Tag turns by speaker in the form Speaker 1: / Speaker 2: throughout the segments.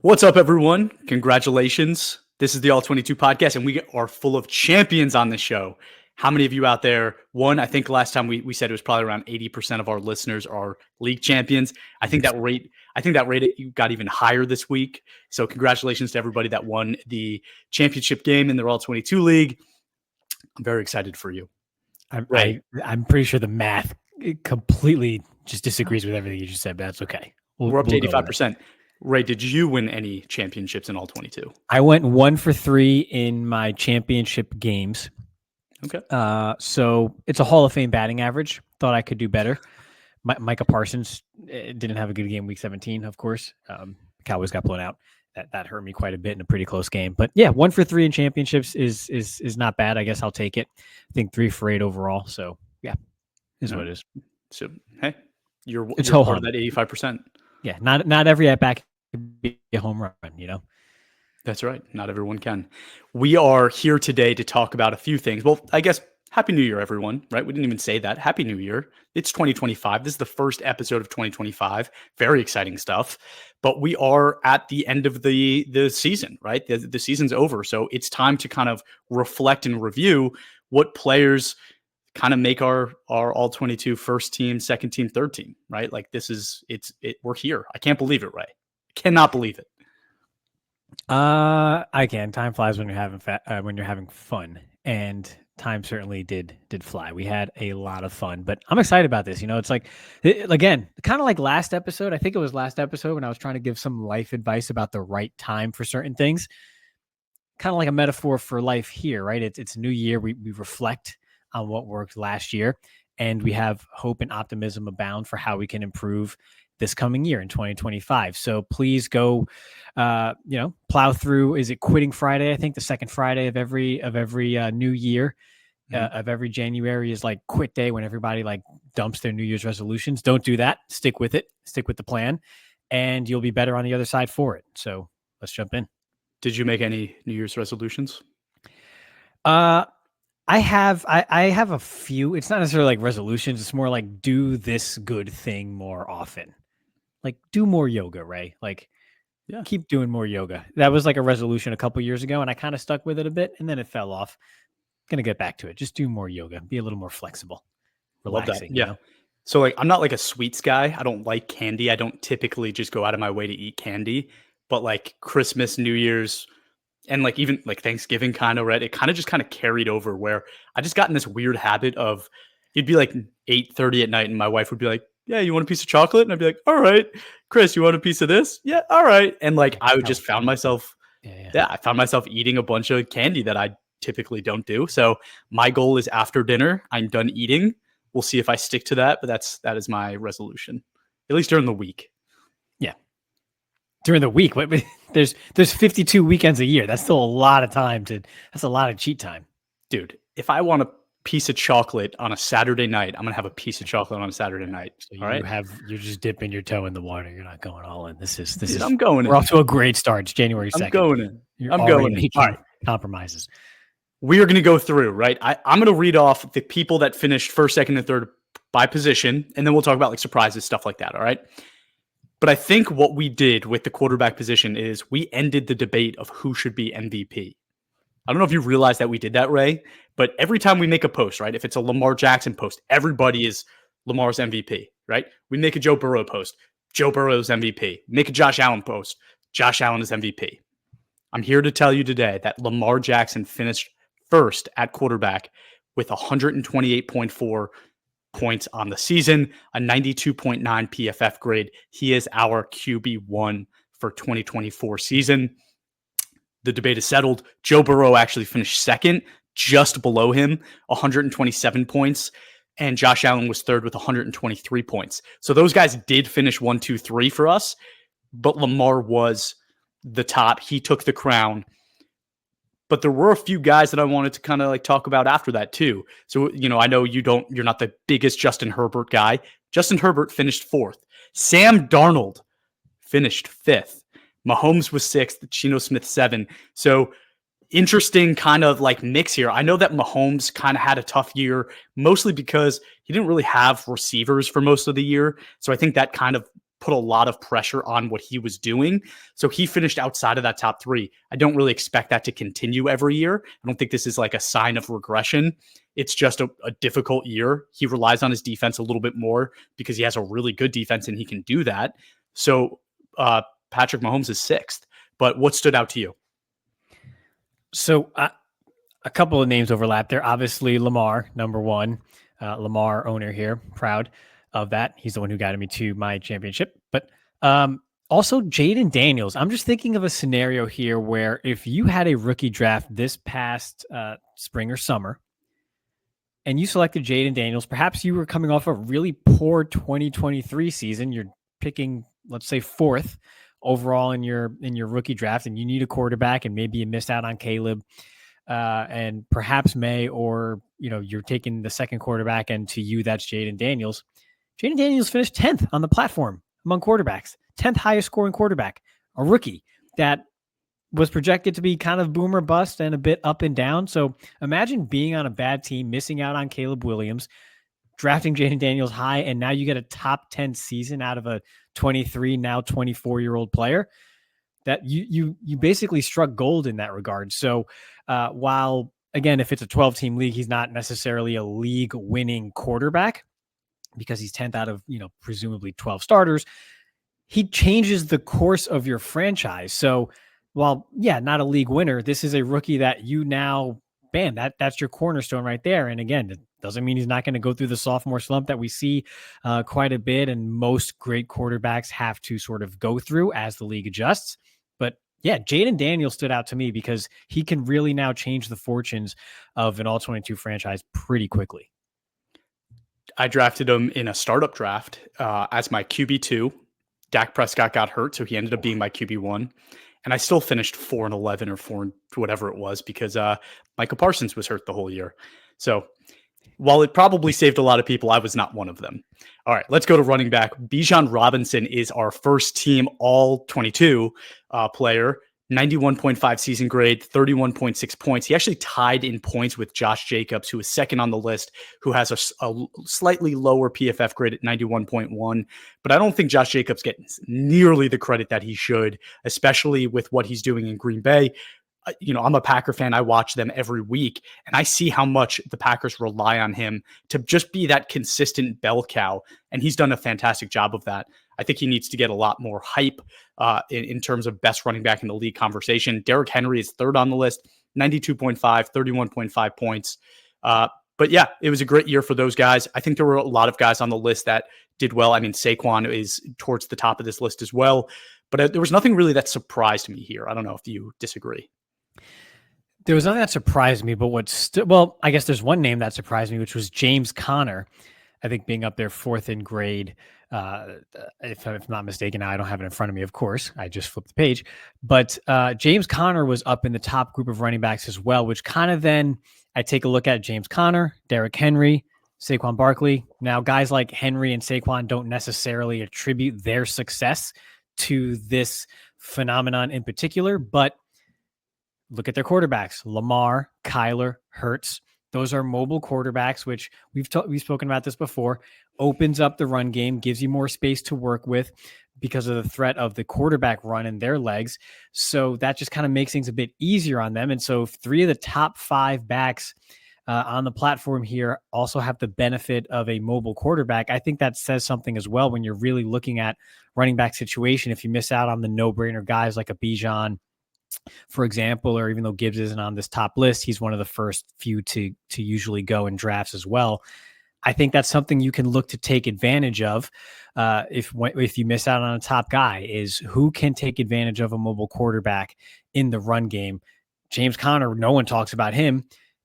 Speaker 1: What's up, everyone? Congratulations. This is the All-22 podcast, and we are full of champions on this show. How many of you out there won? I think last time we said it was probably around 80% of our listeners are league champions. I think that rate got even higher this week. So congratulations to everybody that won the championship game in the All-22 league. I'm very excited for you.
Speaker 2: I'm pretty sure the math completely just disagrees with everything you just said, but that's okay.
Speaker 1: We're up to 85%. Ray, did you win any championships in All-22?
Speaker 2: I went 1 for 3 in my championship games.
Speaker 1: Okay.
Speaker 2: So it's a Hall of Fame batting average. Thought I could do better. Micah Parsons didn't have a good game week 17, of course. Cowboys got blown out. That hurt me quite a bit in a pretty close game. But yeah, 1 for 3 in championships is not bad. I guess I'll take it. I think 3 for 8 overall. So yeah, is what it is.
Speaker 1: So hey, you're part of that 85%.
Speaker 2: Yeah, not every at bat can be a home run, you know?
Speaker 1: That's right. Not everyone can. We are here today to talk about a few things. Well, I guess Happy New Year, everyone, right? We didn't even say that. Happy New Year. It's 2025. This is the first episode of 2025. Very exciting stuff. But we are at the end of the season, right? The season's over. So it's time to kind of reflect and review what players kind of make our All-22 first team, second team, third team, right? Like we're here. I can't believe it, Ray. Cannot believe it.
Speaker 2: I can. Time flies when you're having fun, and time certainly did fly. We had a lot of fun, but I'm excited about this. You know, it's like, again, kind of like last episode. I think it was last episode when I was trying to give some life advice about the right time for certain things. Kind of like a metaphor for life here, right? It's a new year. We reflect on what worked last year, and we have hope and optimism abound for how we can improve this coming year in 2025. So please go, plow through. Is it Quitting Friday? I think the second Friday of every new year, of every January is like quit day, when everybody like dumps their New Year's resolutions. Don't do that. Stick with it. Stick with the plan, and you'll be better on the other side for it. So let's jump in.
Speaker 1: Did you make any New Year's resolutions?
Speaker 2: I have a few. It's not necessarily like resolutions. It's more like do this good thing more often. Like do more yoga, Ray. Like, yeah, keep doing more yoga. That was like a resolution a couple years ago, and I kind of stuck with it a bit, and then it fell off. Gonna get back to it. Just do more yoga. Be a little more flexible, relaxing.
Speaker 1: Love that. Yeah. You know? So like, I'm not like a sweets guy. I don't like candy. I don't typically just go out of my way to eat candy. But like Christmas, New Year's, and like even like Thanksgiving, kind of, right? It kind of carried over where I just got in this weird habit of, it'd be like 8:30 at night, and my wife would be like, yeah, you want a piece of chocolate? And I'd be like, all right. Chris, you want a piece of this? Yeah, all right. And like, I would just found myself, I found myself eating a bunch of candy that I typically don't do. So my goal is after dinner, I'm done eating. We'll see if I stick to that, but that is my resolution, at least during the week.
Speaker 2: Yeah. During the week, there's 52 weekends a year. That's still a lot of time that's a lot of cheat time.
Speaker 1: Dude, if I want a piece of chocolate on a Saturday night, I'm going to have a piece of chocolate on a Saturday night.
Speaker 2: So you're just dipping your toe in the water. You're not going all in. This is,
Speaker 1: I'm going in.
Speaker 2: We're off to a great start. It's January 2nd.
Speaker 1: I'm going in.
Speaker 2: You're going in. All right. Compromises.
Speaker 1: We are going to go through, right? I'm going to read off the people that finished first, second, and third by position, and then we'll talk about like surprises, stuff like that. All right. But I think what we did with the quarterback position is we ended the debate of who should be MVP. I don't know if you realize that we did that, Ray, but every time we make a post, right? If it's a Lamar Jackson post, everybody is Lamar's MVP, right? We make a Joe Burrow post, Joe Burrow's MVP. Make a Josh Allen post, Josh Allen is MVP. I'm here to tell you today that Lamar Jackson finished first at quarterback with 128.4 points on the season, a 92.9 PFF grade. He is our QB1 for 2024 season. The debate is settled. Joe Burrow actually finished second, just below him, 127 points. And Josh Allen was third with 123 points. So those guys did finish 1, 2, 3 for us, but Lamar was the top. He took the crown. But there were a few guys that I wanted to kind of like talk about after that too. So, I know you're not the biggest Justin Herbert guy. Justin Herbert finished fourth. Sam Darnold finished fifth. Mahomes was sixth, Geno Smith 7. So interesting kind of like mix here. I know that Mahomes kind of had a tough year, mostly because he didn't really have receivers for most of the year. So I think that kind of put a lot of pressure on what he was doing. So he finished outside of that top 3. I don't really expect that to continue every year. I don't think this is like a sign of regression. It's just a difficult year. He relies on his defense a little bit more because he has a really good defense and he can do that. So Patrick Mahomes is 6th. But what stood out to you?
Speaker 2: So a couple of names overlap there. Obviously, Lamar, number 1. Lamar, owner here, proud of that. He's the one who guided me to my championship. But also Jaden Daniels. I'm just thinking of a scenario here where if you had a rookie draft this past spring or summer, and you selected Jaden Daniels, perhaps you were coming off a really poor 2023 season. You're picking, let's say, 4th overall in your rookie draft, and you need a quarterback, and maybe you missed out on Caleb and perhaps May, or you're taking the second quarterback, and to you that's Jaden Daniels. Jaden Daniels finished 10th on the platform among quarterbacks, 10th highest scoring quarterback, a rookie that was projected to be kind of boomer bust and a bit up and down. So imagine being on a bad team, missing out on Caleb Williams, drafting Jaden Daniels high, and now you get a top 10 season out of a 23, now 24-year-old player. That you basically struck gold in that regard. So while, again, if it's a 12-team league, he's not necessarily a league-winning quarterback because he's 10th out of, presumably 12 starters, he changes the course of your franchise. So while, not a league winner, this is a rookie that you now, bam, that's your cornerstone right there. And again, it doesn't mean he's not going to go through the sophomore slump that we see quite a bit, and most great quarterbacks have to sort of go through as the league adjusts. But yeah, Jaden Daniels stood out to me because he can really now change the fortunes of an all-22 franchise pretty quickly.
Speaker 1: I drafted him in a startup draft as my QB2. Dak Prescott got hurt, so he ended up being my QB1. And I still finished 4-11 or 4 whatever it was because Michael Parsons was hurt the whole year. So while it probably saved a lot of people, I was not one of them. All right, let's go to running back. Bijan Robinson is our first team all-22 player. 91.5 season grade, 31.6 points. He actually tied in points with Josh Jacobs, who is second on the list, who has a slightly lower PFF grade at 91.1. But I don't think Josh Jacobs gets nearly the credit that he should, especially with what he's doing in Green Bay. I'm a Packer fan. I watch them every week, and I see how much the Packers rely on him to just be that consistent bell cow, and he's done a fantastic job of that. I think he needs to get a lot more hype in terms of best running back in the league conversation. Derrick Henry is 3rd on the list, 92.5, 31.5 points. But yeah, it was a great year for those guys. I think there were a lot of guys on the list that did well. I mean, Saquon is towards the top of this list as well, but there was nothing really that surprised me here. I don't know if you disagree.
Speaker 2: There was nothing that surprised me, but I guess there's one name that surprised me, which was James Conner. I think being up there 4th in grade, if I'm not mistaken. Now I don't have it in front of me, of course. I just flipped the page. But James Conner was up in the top group of running backs as well, which kind of then I take a look at James Conner, Derrick Henry, Saquon Barkley. Now, guys like Henry and Saquon don't necessarily attribute their success to this phenomenon in particular, but look at their quarterbacks, Lamar, Kyler, Hurts. Those are mobile quarterbacks, which we've spoken about this before, opens up the run game, gives you more space to work with because of the threat of the quarterback run in their legs. So that just kind of makes things a bit easier on them. And so 3 of the top 5 backs on the platform here also have the benefit of a mobile quarterback. I think that says something as well when you're really looking at running back situation. If you miss out on the no-brainer guys like a Bijan, for example, or even though Gibbs isn't on this top list, he's one of the first few to usually go in drafts as well. I think that's something you can look to take advantage of if you miss out on a top guy, is who can take advantage of a mobile quarterback in the run game. James Conner, no one talks about him.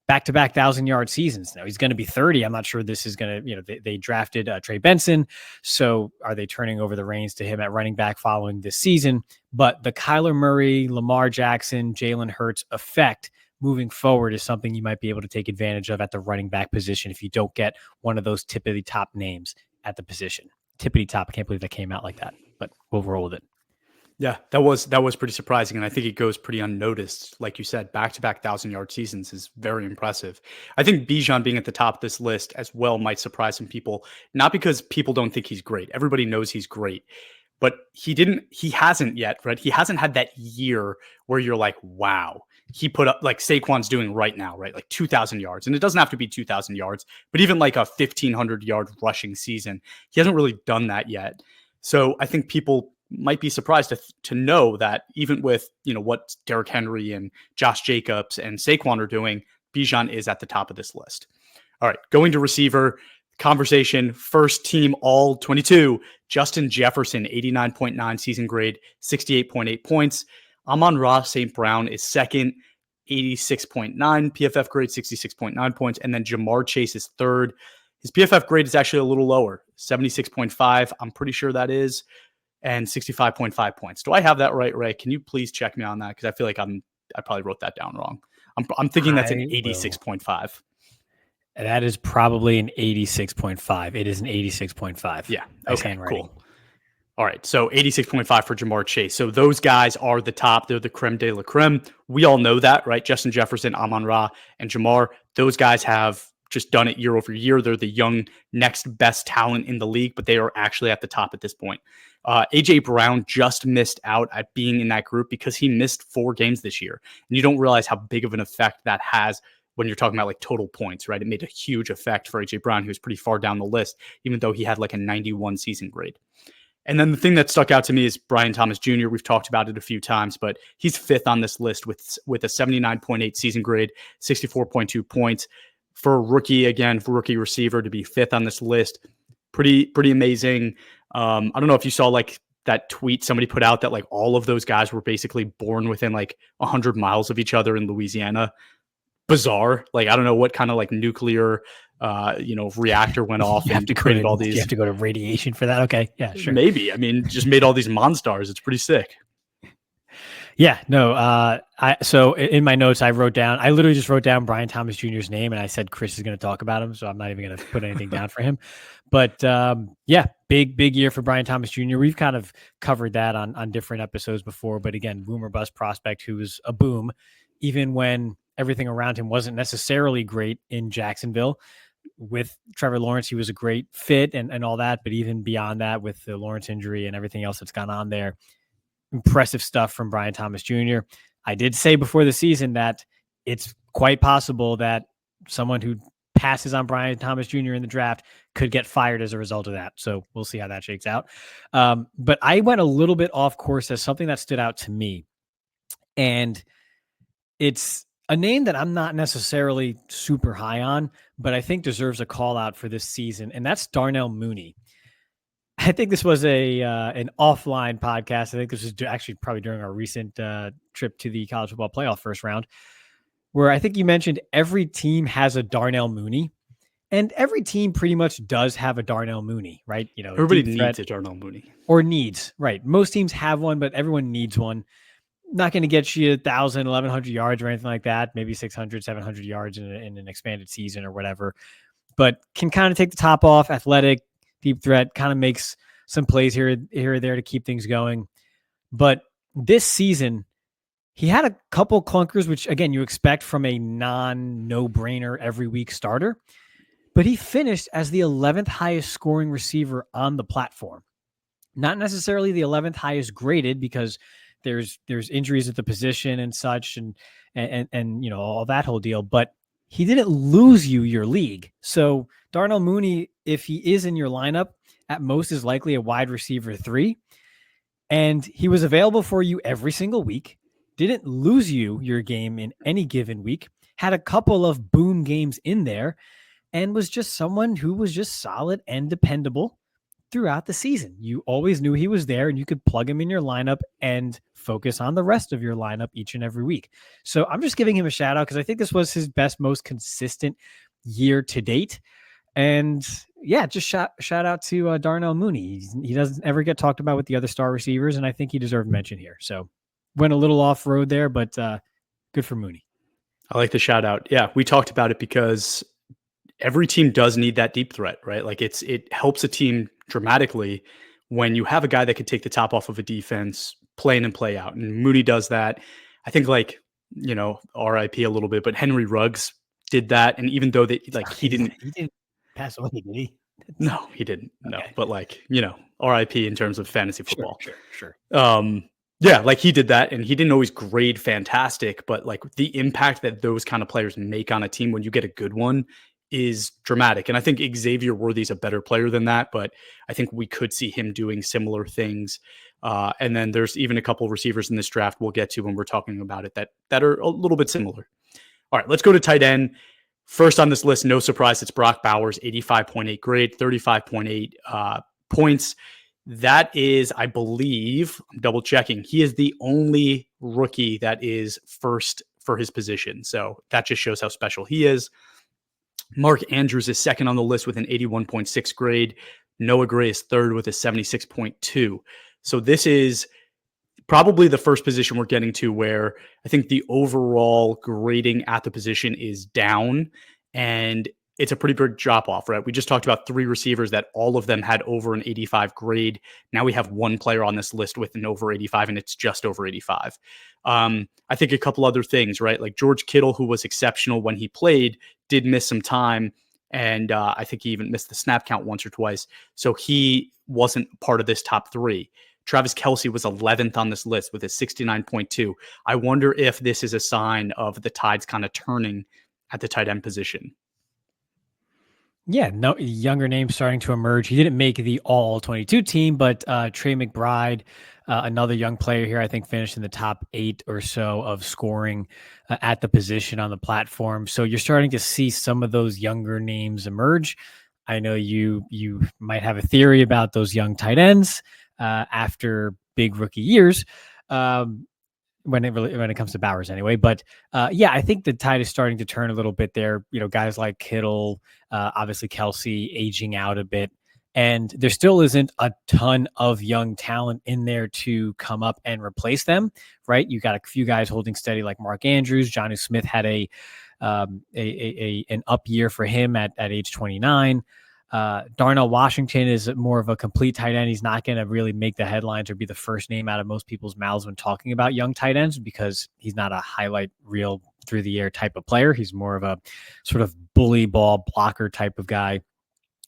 Speaker 2: Back-to-back 1,000-yard seasons. Now he's going to be 30. I'm not sure this is going to, they drafted Trey Benson. So are they turning over the reins to him at running back following this season? But the Kyler Murray, Lamar Jackson, Jalen Hurts effect moving forward is something you might be able to take advantage of at the running back position if you don't get one of those tippity top names at the position. Tippity top. I can't believe that came out like that, but we'll roll with it.
Speaker 1: Yeah, that was pretty surprising, and I think it goes pretty unnoticed. Like you said, back-to-back 1,000-yard seasons is very impressive. I think Bijan being at the top of this list as well might surprise some people, not because people don't think he's great. Everybody knows he's great. but he hasn't yet, right? He hasn't had that year where you're like, wow, he put up like Saquon's doing right now, right? Like 2,000 yards. And it doesn't have to be 2,000 yards, but even like a 1,500 yard rushing season. He hasn't really done that yet. So I think people might be surprised to know that even with, what Derrick Henry and Josh Jacobs and Saquon are doing, Bijan is at the top of this list. All right, going to receiver conversation, first team all-22, Justin Jefferson, 89.9 season grade, 68.8 points. Amon-Ra St. Brown is second, 86.9 PFF grade, 66.9 points. And then Jamar Chase is third. His PFF grade is actually a little lower, 76.5. I'm pretty sure that is, and 65.5 points. Do I have that right, Ray? Can you please check me on that? Because I feel like I probably wrote that down wrong. I'm thinking that's an 86.5.
Speaker 2: That is probably an 86.5. It is an 86.5.
Speaker 1: Yeah. Okay, cool. All right. So 86.5 for Jamar Chase. So those guys are the top. They're the creme de la creme. We all know that, right? Justin Jefferson, Amon-Ra, and Jamar. Those guys have just done it year over year. They're the young next best talent in the league, but they are actually at the top at this point. A.J. Brown just missed out at being in that group because he missed 4 games this year. And you don't realize how big of an effect that has when you're talking about like total points, right? It made a huge effect for A.J. Brown, who was pretty far down the list, even though he had like a 91 season grade. And then the thing that stuck out to me is Brian Thomas Jr. We've talked about it a few times, but he's 5th on this list with a 79.8 season grade, 64.2 points. For a rookie, again, for rookie receiver to be 5th on this list, pretty amazing. I don't know if you saw like that tweet somebody put out that like all of those guys were basically born within like 100 miles of each other in Louisiana. Bizarre. Like, I don't know what kind of like nuclear, reactor went off and created all these.
Speaker 2: You have to go to radiation for that. Okay. Yeah, sure.
Speaker 1: Maybe. I mean, just made all these monsters. It's pretty sick.
Speaker 2: Yeah, no. So in my notes, I literally just wrote down Brian Thomas Jr.'s name, and I said Chris is going to talk about him, so I'm not even going to put anything down for him. But yeah, big year for Brian Thomas Jr. We've kind of covered that on different episodes before, but again, boomer bust prospect who was a boom, even when everything around him wasn't necessarily great in Jacksonville. With Trevor Lawrence, he was a great fit and all that, but even beyond that, with the Lawrence injury and everything else that's gone on there, impressive stuff from Brian Thomas Jr. I did say before the season that it's quite possible that someone who passes on Brian Thomas Jr. in the draft could get fired as a result of that. So we'll see how that shakes out. But I went a little bit off course as something that stood out to me. And it's a name that I'm not necessarily super high on, but I think deserves a call out for this season. And that's Darnell Mooney. I think this was an offline podcast. I think this was actually probably during our recent trip to the college football playoff first round, where I think you mentioned every team has a Darnell Mooney, and every team pretty much does have a Darnell Mooney, right?
Speaker 1: Everybody needs a Darnell Mooney.
Speaker 2: Or needs, right? Most teams have one, but everyone needs one. Not going to get you 1,000, 1,100 yards or anything like that. Maybe 600, 700 yards in an expanded season or whatever, but can kind of take the top off, athletic, deep threat, kind of makes some plays here or there to keep things going. But this season, he had a couple clunkers, which again, you expect from a no-brainer every week starter, but he finished as the 11th highest scoring receiver on the platform. Not necessarily the 11th highest graded, because there's injuries at the position and such, and all that whole deal, but he didn't lose you your league. So Darnell Mooney, if he is in your lineup, at most is likely a wide receiver 3. And he was available for you every single week, didn't lose you your game in any given week, had a couple of boom games in there, and was just someone who was just solid and dependable throughout the season. You always knew he was there, and you could plug him in your lineup and focus on the rest of your lineup each and every week. So I'm just giving him a shout out because I think this was his best, most consistent year to date. And yeah, just shout out to Darnell Mooney. He doesn't ever get talked about with the other star receivers, and I think he deserved mention here. So went a little off road there, but good for Mooney.
Speaker 1: I like the shout out. Yeah, we talked about it because every team does need that deep threat, right? Like it helps a team dramatically when you have a guy that could take the top off of a defense, play in and play out. And Mooney does that. I think RIP a little bit, but Henry Ruggs did that. And even though he didn't
Speaker 2: pass away, did he?
Speaker 1: No, he didn't. No,
Speaker 2: Okay.
Speaker 1: but like, RIP in terms of fantasy
Speaker 2: Sure,
Speaker 1: football.
Speaker 2: sure.
Speaker 1: Yeah, like he did that, and he didn't always grade fantastic, but like the impact that those kind of players make on a team when you get a good one is dramatic. And I think Xavier Worthy's a better player than that, but I think we could see him doing similar things. And then there's even a couple of receivers in this draft we'll get to when we're talking about it that are a little bit similar. All right, let's go to tight end. First on this list, no surprise, it's Brock Bowers, 85.8 grade, 35.8 points. That is, I believe, I'm double checking, he is the only rookie that is first for his position. So that just shows how special he is. Mark Andrews is second on the list with an 81.6 grade. Noah Gray is third with a 76.2. So this is probably the first position we're getting to where I think the overall grading at the position is down, and it's a pretty big drop off, right? We just talked about 3 receivers that all of them had over an 85 grade. Now we have one player on this list with an over 85, and it's just over 85. I think a couple other things, right? Like George Kittle, who was exceptional when he played, did miss some time. And I think he even missed the snap count once or twice. So he wasn't part of this top 3. Travis Kelce was 11th on this list with a 69.2. I wonder if this is a sign of the tides kind of turning at the tight end position.
Speaker 2: Yeah, no younger names starting to emerge. He didn't make the All-22 team, but Trey McBride, another young player here, I think finished in the top 8 or so of scoring at the position on the platform. So you're starting to see some of those younger names emerge. I know you might have a theory about those young tight ends after big rookie years. When it comes to Bowers anyway. But yeah, I think the tide is starting to turn a little bit there. Guys like Kittle, obviously Kelce aging out a bit. And there still isn't a ton of young talent in there to come up and replace them, right? You got a few guys holding steady like Mark Andrews. Jonnu Smith had an up year for him at age 29. Darnell Washington is more of a complete tight end. He's not going to really make the headlines or be the first name out of most people's mouths when talking about young tight ends because he's not a highlight reel through the air type of player. He's more of a sort of bully ball blocker type of guy.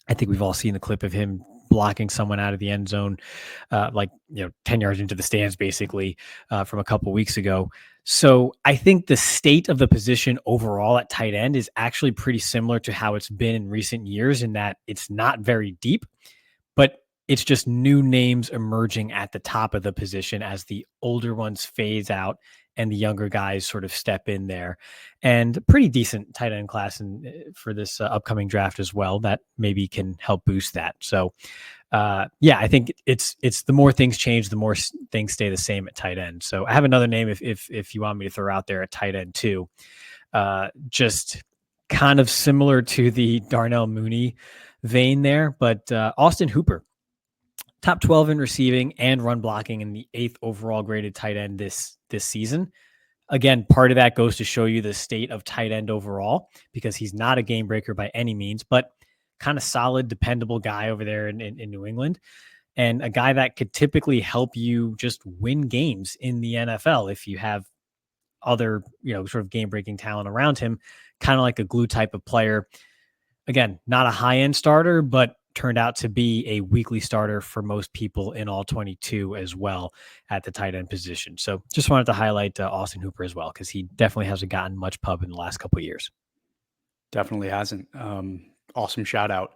Speaker 2: I think we've all seen the clip of him blocking someone out of the end zone, 10 yards into the stands, basically, from a couple weeks ago. So I think the state of the position overall at tight end is actually pretty similar to how it's been in recent years in that it's not very deep, but it's just new names emerging at the top of the position as the older ones phase out and the younger guys sort of step in there. And pretty decent tight end class for this upcoming draft as well that maybe can help boost that. So yeah, I think it's the more things change, the more things stay the same at tight end. So I have another name if you want me to throw out there at tight end too. Just kind of similar to the Darnell Mooney vein there, but Austin Hooper, top 12 in receiving and run blocking and the 8th overall graded tight end this season. Again, part of that goes to show you the state of tight end overall because he's not a game breaker by any means, but kind of solid, dependable guy over there in New England and a guy that could typically help you just win games in the NFL if you have other, sort of game breaking talent around him, kind of like a glue type of player. Again, not a high end starter, but turned out to be a weekly starter for most people in All-22 as well at the tight end position. So just wanted to highlight Austin Hooper as well, because he definitely hasn't gotten much pub in the last couple of years.
Speaker 1: Definitely hasn't. Awesome shout out.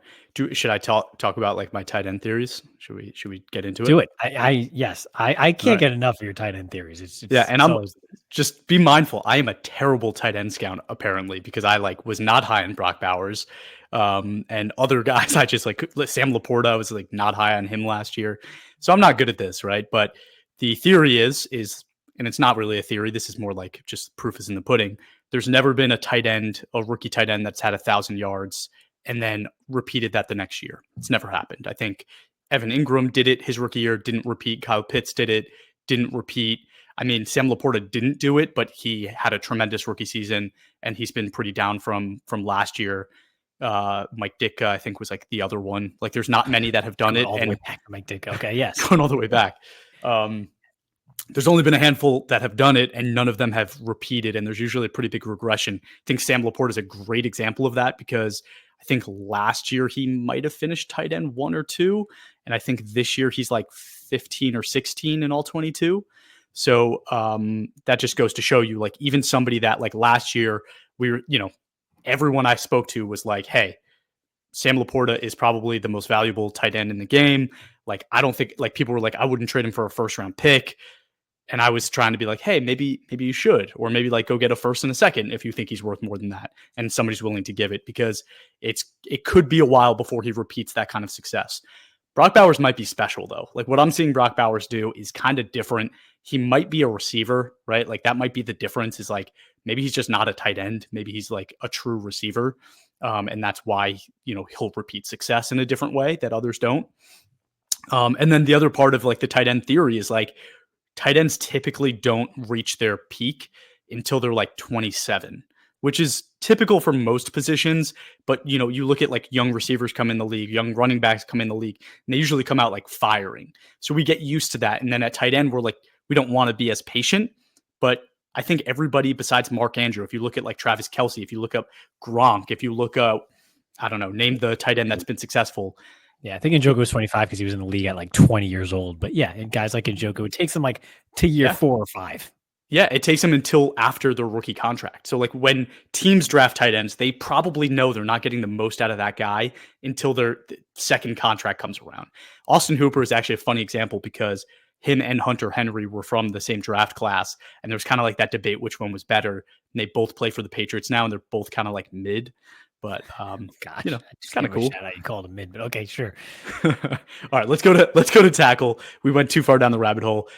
Speaker 1: Should I talk about like my tight end theories? Should we get into it?
Speaker 2: Do it. Yes. I can't get enough of your tight end theories. It's
Speaker 1: yeah, and just be mindful. I am a terrible tight end scout apparently because I was not high on Brock Bowers, and other guys I just Sam Laporta. I was not high on him last year, so I'm not good at this, right? But the theory is, and it's not really a theory. This is more like just proof is in the pudding. There's never been a rookie tight end that's had 1,000 yards and then repeated that the next year. It's never happened. I think Evan Ingram did it his rookie year, didn't repeat. Kyle Pitts did it, didn't repeat. I mean, Sam Laporta didn't do it, but he had a tremendous rookie season, and he's been pretty down from last year. Mike Ditka, I think, was the other one. There's not many that have done it.
Speaker 2: All the way back to Mike Ditka. Okay, yes.
Speaker 1: Going all the way back. There's only been a handful that have done it, and none of them have repeated, and there's usually a pretty big regression. I think Sam Laporta is a great example of that because I I think last year he might have finished tight end 1 or 2. And I think this year he's like 15 or 16 in all 22. So that just goes to show you, like, even somebody that like last year we were, everyone I spoke to was like, hey, Sam Laporta is probably the most valuable tight end in the game. Like, I don't think, like, people were like, I wouldn't trade him for a first round pick. And I was trying to be like, hey, maybe you should, or maybe like go get a first and a second if you think he's worth more than that, and somebody's willing to give it, because it could be a while before he repeats that kind of success. Brock Bowers might be special though. Like, what I'm seeing Brock Bowers do is kind of different. He might be a receiver, right? Like, that might be the difference, is like, maybe he's just not a tight end. Maybe he's like a true receiver. And that's why, he'll repeat success in a different way that others don't. And then the other part of like the tight end theory is like, tight ends typically don't reach their peak until they're like 27, which is typical for most positions. But, you look at like young receivers come in the league, young running backs come in the league, and they usually come out like firing. So we get used to that. And then at tight end, we're like, we don't want to be as patient. But I think everybody besides Mark Andrew, if you look at like Travis Kelce, if you look up Gronk, if you look up, I don't know, name the tight end that's been successful.
Speaker 2: Yeah, I think Njoku was 25 because he was in the league at like 20 years old. But yeah, and guys like Njoku, it takes them like to year 4 or 5.
Speaker 1: Yeah, it takes them until after their rookie contract. So like when teams draft tight ends, they probably know they're not getting the most out of that guy until their second contract comes around. Austin Hooper is actually a funny example because him and Hunter Henry were from the same draft class. And there's kind of like that debate which one was better. And they both play for the Patriots now, and they're both kind of like mid. But
Speaker 2: gosh,
Speaker 1: it's kind of cool.
Speaker 2: Shout out, you called him mid, but okay, sure.
Speaker 1: All right, let's go to tackle. We went too far down the rabbit hole.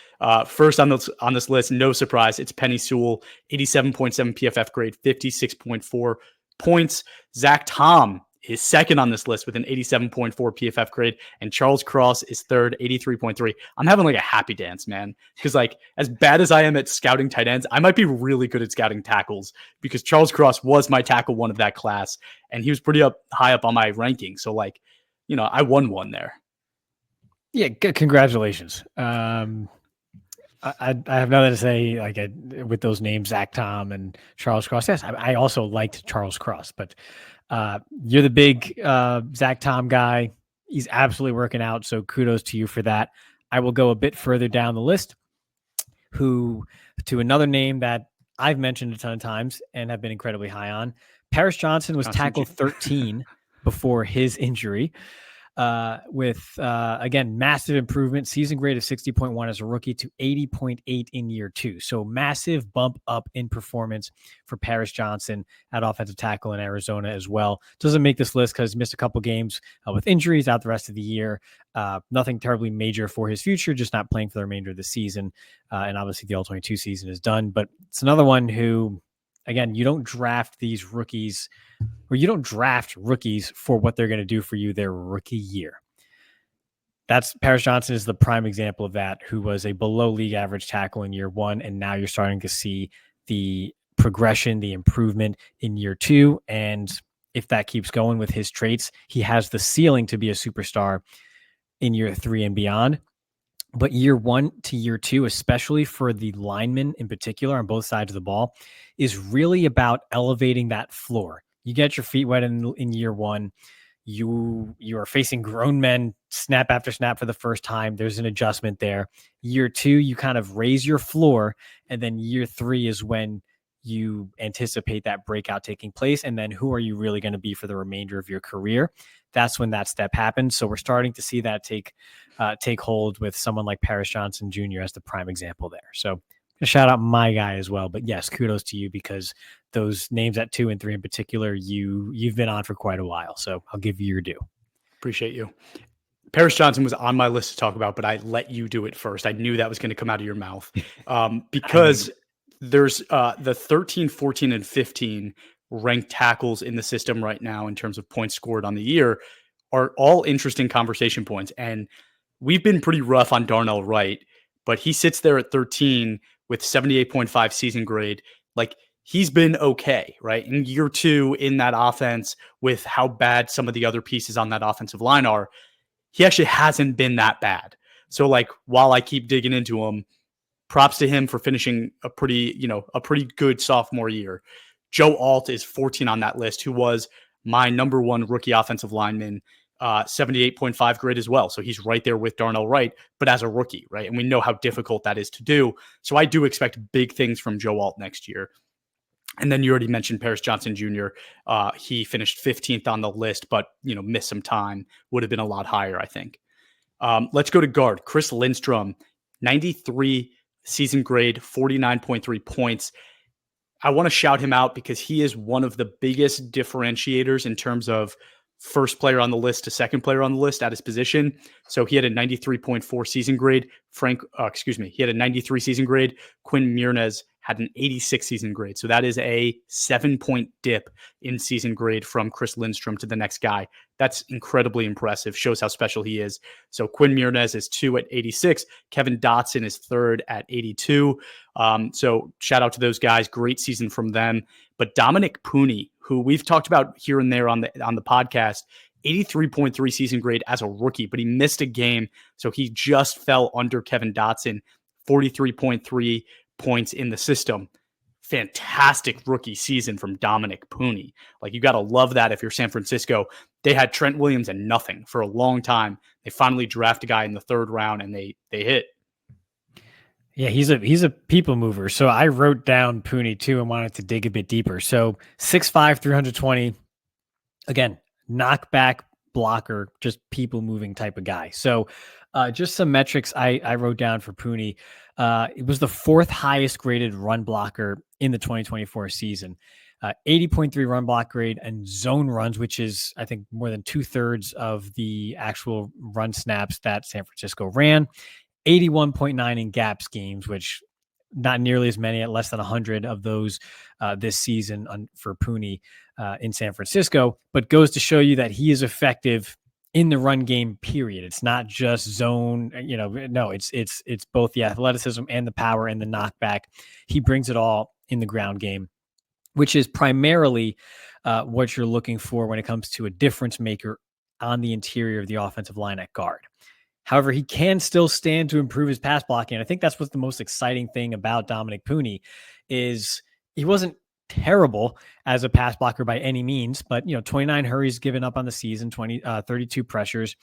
Speaker 1: First on this list, no surprise, it's Penei Sewell, 87.7 PFF grade, 56.4 points. Zach Tom is second on this list with an 87.4 PFF grade, and Charles Cross is third, 83.3. I'm having like a happy dance, man, because like as bad as I am at scouting tight ends, I might be really good at scouting tackles, because Charles Cross was my tackle one of that class, and he was pretty high up on my ranking. So like, I won one there.
Speaker 2: Yeah, congratulations. I have nothing to say like with those names, Zach Tom and Charles Cross. Yes, I also liked Charles Cross, but you're the big Zach Tom guy. He's absolutely working out, so kudos to you for that. I will go a bit further down the list to another name that I've mentioned a ton of times and have been incredibly high on. Paris Johnson was tackle 13 before his injury. With again, massive improvement, season grade of 60.1 as a rookie to 80.8 in year 2. So massive bump up in performance for Paris Johnson at offensive tackle in Arizona as well. Doesn't make this list because he missed a couple games with injuries, out the rest of the year. Nothing terribly major for his future, just not playing for the remainder of the season. And obviously the All-22 season is done, but it's another one who, again, you don't draft these rookies, or you don't draft rookies for what they're going to do for you their rookie year. That's Paris Johnson is the prime example of that, who was a below league average tackle in year 1. And now you're starting to see the progression, the improvement in year 2. And if that keeps going with his traits, he has the ceiling to be a superstar in year 3 and beyond. But year 1 to year 2, especially for the linemen in particular on both sides of the ball, is really about elevating that floor. You get your feet wet in year 1. You are facing grown men snap after snap for the first time. There's an adjustment there. Year 2, you kind of raise your floor. And then year 3 is when you anticipate that breakout taking place. And then who are you really going to be for the remainder of your career? That's when that step happens. So we're starting to see that take hold with someone like Paris Johnson Jr. as the prime example there. So a shout out my guy as well. But yes, kudos to you, because those names at 2 and 3 in particular, you've been on for quite a while. So I'll give you your due. Appreciate you.
Speaker 1: Paris Johnson was on my list to talk about, but I let you do it first. I knew that was going to come out of your mouth because there's the 13, 14, and 15 ranked tackles in the system right now in terms of points scored on the year are all interesting conversation points. And we've been pretty rough on Darnell Wright, but he sits there at 13 with 78.5 season grade. Like, he's been okay, right? In year 2 in that offense, with how bad some of the other pieces on that offensive line are, he actually hasn't been that bad. So like, while I keep digging into him, props to him for finishing a pretty good sophomore year. Joe Alt is 14 on that list, who was my number one rookie offensive lineman, 78.5 grade as well. So he's right there with Darnell Wright, but as a rookie, right? And we know how difficult that is to do. So I do expect big things from Joe Alt next year. And then you already mentioned Paris Johnson Jr. He finished 15th on the list, but missed some time. Would have been a lot higher, I think. Let's go to guard. Chris Lindstrom, 93 season grade, 49.3 points. I want to shout him out because he is one of the biggest differentiators in terms of first player on the list to second player on the list at his position. So he had a 93.4 season grade. He had a 93 season grade. Quinn Miernes had an 86 season grade. So that is a 7-point dip in season grade from Chris Lindstrom to the next guy. That's incredibly impressive. Shows how special he is. So Quinn Miernes is 2 at 86. Kevin Dotson is 3rd at 82. So shout out to those guys. Great season from them. But Dominic Pooney, who we've talked about here and there on the podcast, 83.3 season grade as a rookie, but he missed a game. So he just fell under Kevin Dotson, 43.3 points in the system. Fantastic rookie season from Dominic Pooney. Like, you got to love that if you're San Francisco. They had Trent Williams and nothing for a long time. They finally draft a guy in the 3rd round and they hit.
Speaker 2: Yeah, he's a people mover. So I wrote down Pooney too and wanted to dig a bit deeper. So 6'5", 320. Again, knockback blocker, just people moving type of guy. So just some metrics I wrote down for Pooney. It was the 4th highest graded run blocker in the 2024 season. 80.3 run block grade and zone runs, which is, I think, more than 2/3 of the actual run snaps that San Francisco ran. 81.9 in gap schemes, which not nearly as many, at less than 100 of those this season for Pooney in San Francisco, but goes to show you that he is effective in the run game, period. It's not just zone, no, it's both the athleticism and the power and the knockback. He brings it all in the ground game, which is primarily what you're looking for when it comes to a difference maker on the interior of the offensive line at guard. However, he can still stand to improve his pass blocking. And I think that's what's the most exciting thing about Dominic Pooney is he wasn't terrible as a pass blocker by any means, but 29 hurries given up on the season, 32 pressures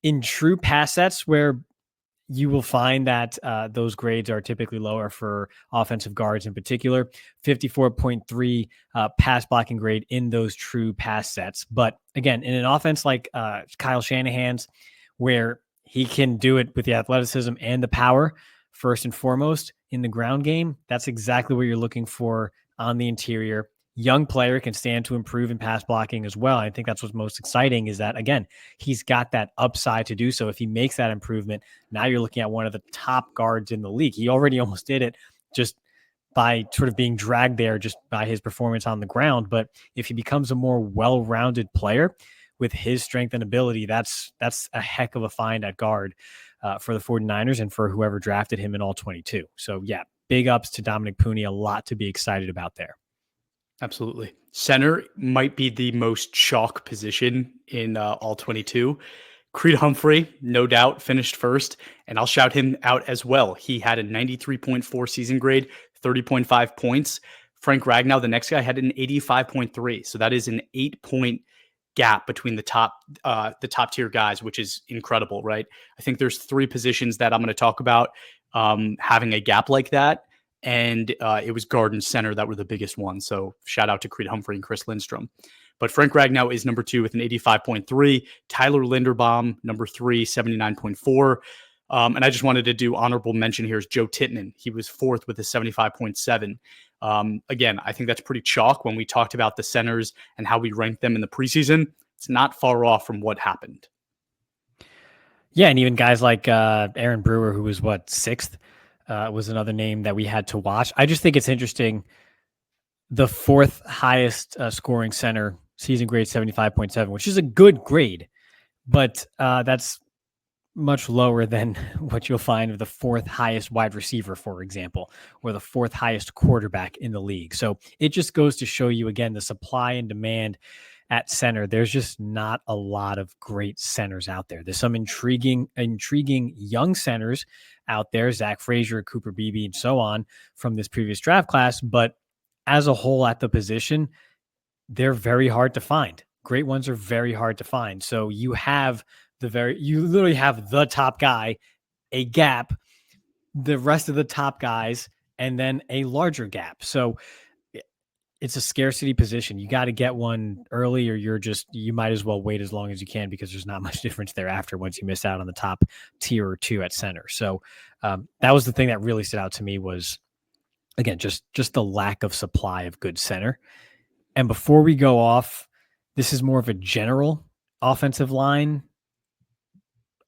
Speaker 2: in true pass sets where you will find that those grades are typically lower for offensive guards in particular. 54.3 pass blocking grade in those true pass sets. But again, in an offense like Kyle Shanahan's, where he can do it with the athleticism and the power, first and foremost, in the ground game, that's exactly what you're looking for on the interior. Young player can stand to improve in pass blocking as well. I think that's what's most exciting is that, again, he's got that upside to do so. If he makes that improvement, now you're looking at one of the top guards in the league. He already almost did it just by sort of being dragged there just by his performance on the ground. But if he becomes a more well-rounded player with his strength and ability, that's a heck of a find at guard for the 49ers and for whoever drafted him in All-22. So yeah, big ups to Dominic Pooney. A lot to be excited about there.
Speaker 1: Absolutely. Center might be the most chalk position in All-22. Creed Humphrey, no doubt, finished first, and I'll shout him out as well. He had a 93.4 season grade, 30.5 points. Frank Ragnow, the next guy, had an 85.3. So that is an 8-point gap between the top tier guys, which is incredible, right? I think there's 3 positions that I'm going to talk about having a gap like that. And it was guard and center that were the biggest ones. So shout out to Creed Humphrey and Chris Lindstrom. But Frank Ragnow is number 2 with an 85.3. Tyler Linderbaum, number 3, 79.4. And I just wanted to do honorable mention here is Joe Tittman. He was 4th with a 75.7. Again, I think that's pretty chalk when we talked about the centers and how we ranked them in the preseason. It's not far off from what happened.
Speaker 2: Yeah, and even guys like Aaron Brewer, who was 6th, was another name that we had to watch. I just think it's interesting. The 4th highest scoring center, season grade 75.7, which is a good grade, but that's much lower than what you'll find of the 4th highest wide receiver, for example, or the 4th highest quarterback in the league. So it just goes to show you, again, the supply and demand at center. There's just not a lot of great centers out there. There's some intriguing young centers out there, Zach Frazier, Cooper Beebe, and so on from this previous draft class. But as a whole at the position, they're very hard to find. great ones are very hard to find. So you literally have the top guy, a gap, the rest of the top guys, and then a larger gap. So it's a scarcity position. You got to get one early, or you might as well wait as long as you can, because there's not much difference thereafter once you miss out on the top tier or two at center. So that was the thing that really stood out to me was, again, just the lack of supply of good center. And before we go off, this is more of a general offensive line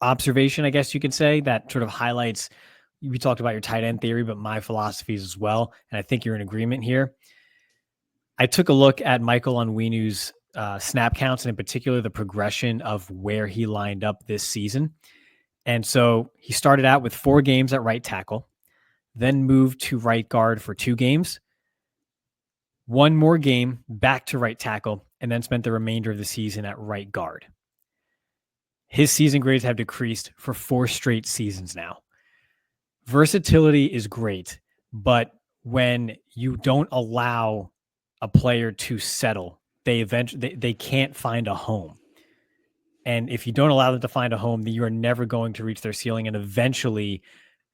Speaker 2: observation, I guess you could say, that sort of highlights, we talked about your tight end theory, but my philosophies as well. And I think you're in agreement here. I took a look at Michael Onwenu's snap counts, and in particular, the progression of where he lined up this season. And so he started out with 4 games at right tackle, then moved to right guard for 2 games, 1 more game back to right tackle, and then spent the remainder of the season at right guard. His season grades have decreased for 4 straight seasons now. Versatility is great, but when you don't allow a player to settle, they can't find a home. And if you don't allow them to find a home, then you are never going to reach their ceiling, and eventually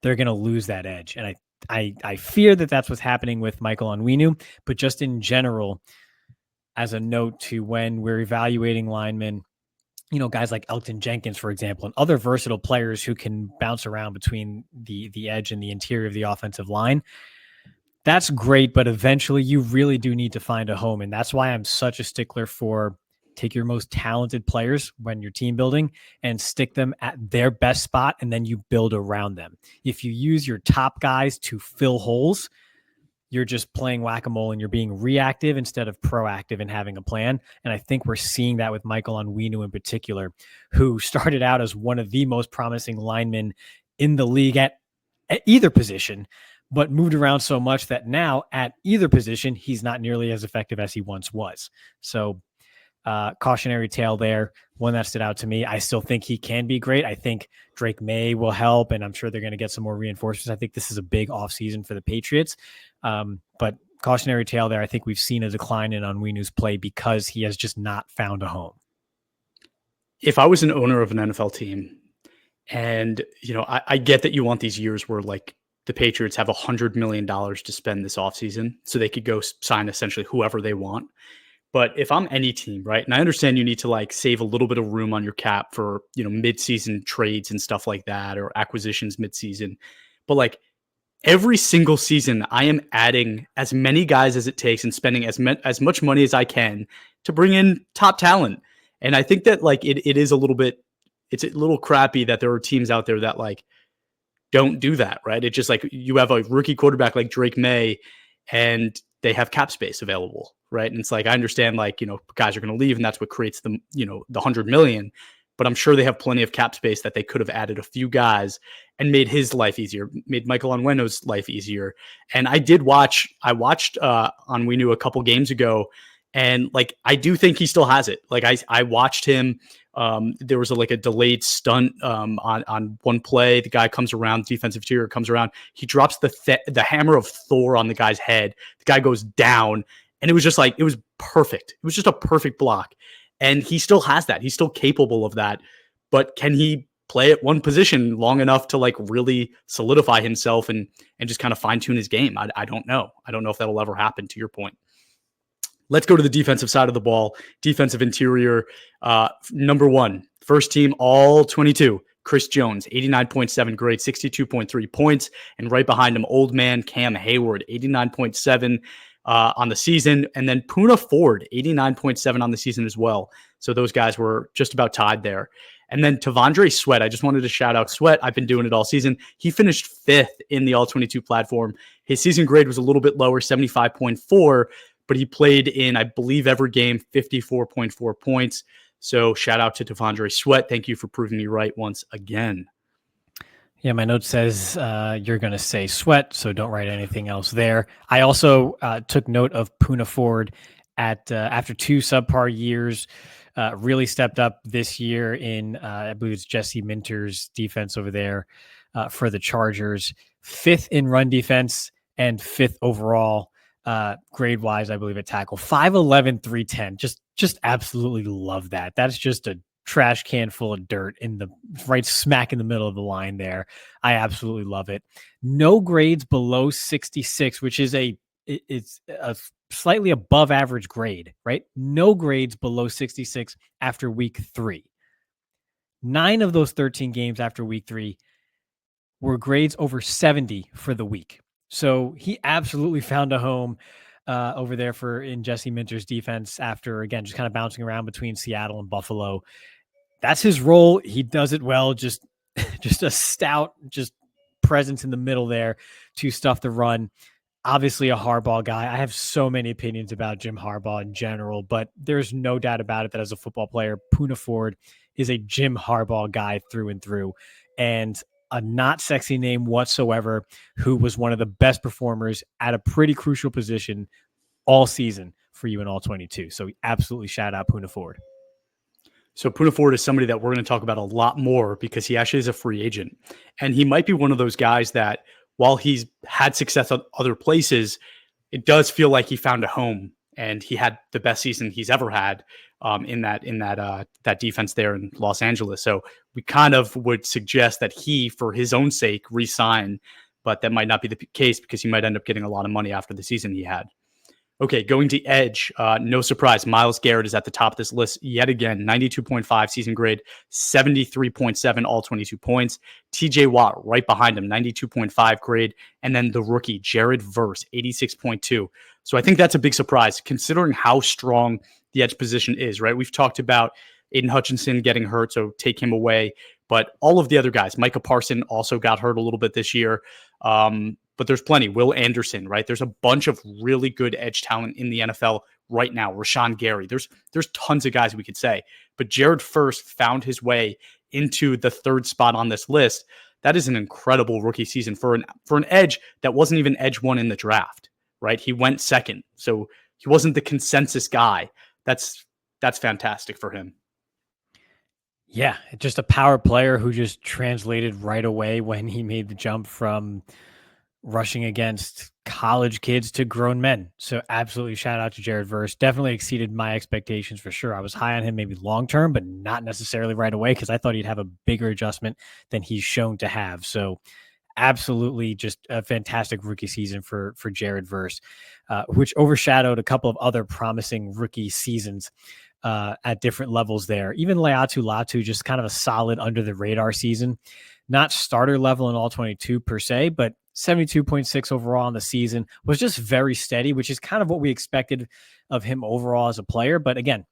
Speaker 2: they're going to lose that edge. And I fear that that's what's happening with Michael Onwenu. But just in general, as a note to when we're evaluating linemen, guys like Elton Jenkins, for example, and other versatile players who can bounce around between the edge and the interior of the offensive line, that's great, but eventually you really do need to find a home. And that's why I'm such a stickler for take your most talented players when you're team building and stick them at their best spot, and then you build around them. If you use your top guys to fill holes, you're just playing whack-a-mole and you're being reactive instead of proactive and having a plan. And I think we're seeing that with Michael Onwenu in particular, who started out as one of the most promising linemen in the league at either position, but moved around so much that now at either position, he's not nearly as effective as he once was. So cautionary tale there, one that stood out to me. I still think he can be great. I think Drake May will help, and I'm sure they're going to get some more reinforcements. I think this is a big offseason for the Patriots. But cautionary tale there. I think we've seen a decline in Onwenu's play because he has just not found a home.
Speaker 1: If I was an owner of an NFL team, and I get that you want these years where like the Patriots have $100 million to spend this offseason, so they could go sign essentially whoever they want. But if I'm any team, right, and I understand you need to like save a little bit of room on your cap for, mid-season trades and stuff like that, or acquisitions mid-season. But like every single season, I am adding as many guys as it takes and spending as much money as I can to bring in top talent. And I think that like it is it's a little crappy that there are teams out there that like don't do that, right? It's just like you have a rookie quarterback like Drake May, and they have cap space available, right? And it's like, I understand like, guys are going to leave and that's what creates the, the 100 million, but I'm sure they have plenty of cap space that they could have added a few guys and made his life easier, made Michael Onwenu's life easier. And I watched Onwenu a couple games ago, and like, I do think he still has it. Like I watched him. There was a delayed stunt on one play. The guy comes around, defensive interior comes around. He drops the hammer of Thor on the guy's head. The guy goes down, and it was just like, it was perfect. It was just a perfect block. And he still has that. He's still capable of that. But can he play at one position long enough to like really solidify himself and just kind of fine tune his game? I don't know. I don't know if that'll ever happen, to your point. Let's go to the defensive side of the ball. Defensive interior, number 1, first team all-22, Chris Jones, 89.7 grade, 62.3 points. And right behind him, old man Cam Hayward, 89.7 on the season. And then Poona Ford, 89.7 on the season as well. So those guys were just about tied there. And then T'Vondre Sweat, I just wanted to shout out Sweat. I've been doing it all season. He finished 5th in the All-22 platform. His season grade was a little bit lower, 75.4, but he played in, I believe, every game, 54.4 points. So shout out to T'Vondre Sweat. Thank you for proving me right once again.
Speaker 2: Yeah, my note says you're going to say Sweat, so don't write anything else there. I also took note of Poona Ford after 2 subpar years, really stepped up this year in, I believe it's Jesse Minter's defense over there for the Chargers. 5th in run defense and 5th overall. grade wise, I believe at tackle. 5'11", 310. Just absolutely love that. That's just a trash can full of dirt in the right smack in the middle of the line there. I absolutely love it. No grades below 66, which is it's a slightly above average grade, right? No grades below 66 after week 3. 9 of those 13 games after week 3 were grades over 70 for the week. So he absolutely found a home over there in Jesse Minter's defense after, again, just kind of bouncing around between Seattle and Buffalo. That's his role. He does it well. Just a stout, just presence in the middle there to stuff the run. Obviously a Harbaugh guy. I have so many opinions about Jim Harbaugh in general, but there's no doubt about it that as a football player, Poona Ford is a Jim Harbaugh guy through and through, and a not sexy name whatsoever, who was one of the best performers at a pretty crucial position all season for you in All-22. So absolutely shout out Poona Ford.
Speaker 1: So Poona Ford is somebody that we're going to talk about a lot more because he actually is a free agent. And he might be one of those guys that while he's had success at other places, it does feel like he found a home and he had the best season he's ever had in that defense there in Los Angeles. So we kind of would suggest that he, for his own sake, re-sign, but that might not be the case because he might end up getting a lot of money after the season he had. Okay, going to edge, no surprise. Myles Garrett is at the top of this list yet again. 92.5 season grade, 73.7 all 22 points. TJ Watt right behind him, 92.5 grade. And then the rookie, Jared Verse, 86.2. So I think that's a big surprise considering how strong the edge position is, right? We've talked about Aiden Hutchinson getting hurt, so take him away. But all of the other guys, Micah Parson also got hurt a little bit this year. But there's plenty. Will Anderson, right? There's a bunch of really good edge talent in the NFL right now. Rashawn Gary. There's tons of guys we could say. But Jared First found his way into the third spot on this list. That is an incredible rookie season for an edge that wasn't even edge one in the draft, right? He went second. So he wasn't the consensus guy. That's fantastic for him.
Speaker 2: Yeah, just a power player who just translated right away when he made the jump from rushing against college kids to grown men. So absolutely shout out to Jared Verse. Definitely exceeded my expectations for sure. I was high on him maybe long term, but not necessarily right away because I thought he'd have a bigger adjustment than he's shown to have. So absolutely just a fantastic rookie season for Jared Verse, which overshadowed a couple of other promising rookie seasons at different levels there. Even Laiatu Latu, just kind of a solid under the radar season, not starter level in All-22 per se, but 72.6 overall in the season was just very steady, which is kind of what we expected of him overall as a player. But again,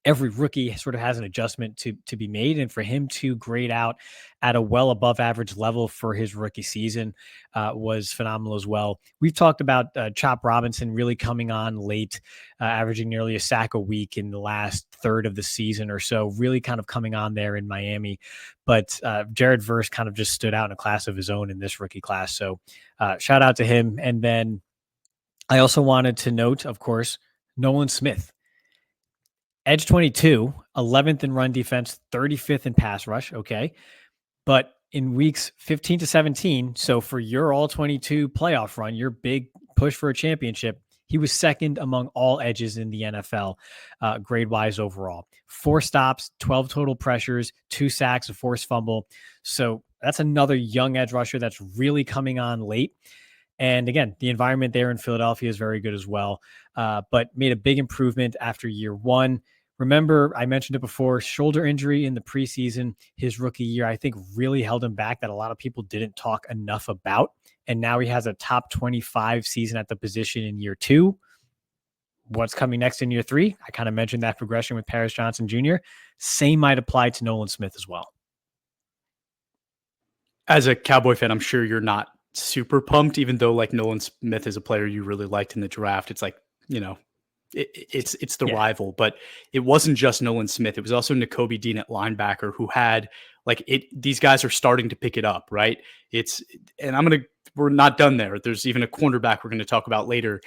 Speaker 2: every rookie sort of has an adjustment to be made, and for him to grade out at a well above average level for his rookie season was phenomenal as well. We've talked about Chop Robinson really coming on late, averaging nearly a sack a week in the last third of the season or so, really kind of coming on there in Miami. But Jared Verse kind of just stood out in a class of his own in this rookie class. So shout out to him. And then I also wanted to note, of course, Nolan Smith. Edge 22, 11th in run defense, 35th in pass rush. Okay. But in weeks 15 to 17, so for your All-22 playoff run, your big push for a championship, he was second among all edges in the NFL, grade-wise overall. 4 stops, 12 total pressures, 2 sacks, a forced fumble. So that's another young edge rusher that's really coming on late. And again, the environment there in Philadelphia is very good as well, but made a big improvement after year one. Remember, I mentioned it before, shoulder injury in the preseason, his rookie year, I think really held him back, that a lot of people didn't talk enough about. And now he has a top 25 season at the position in year 2. What's coming next in year 3? I kind of mentioned that progression with Paris Johnson Jr. Same might apply to Nolan Smith as well.
Speaker 1: As a Cowboy fan, I'm sure you're not super pumped, even though like Nolan Smith is a player you really liked in the draft. It's like, it's the rival, but it wasn't just Nolan Smith. It was also Nakobe Dean at linebacker who had these guys are starting to pick it up, right? We're not done there. There's even a cornerback we're going to talk about later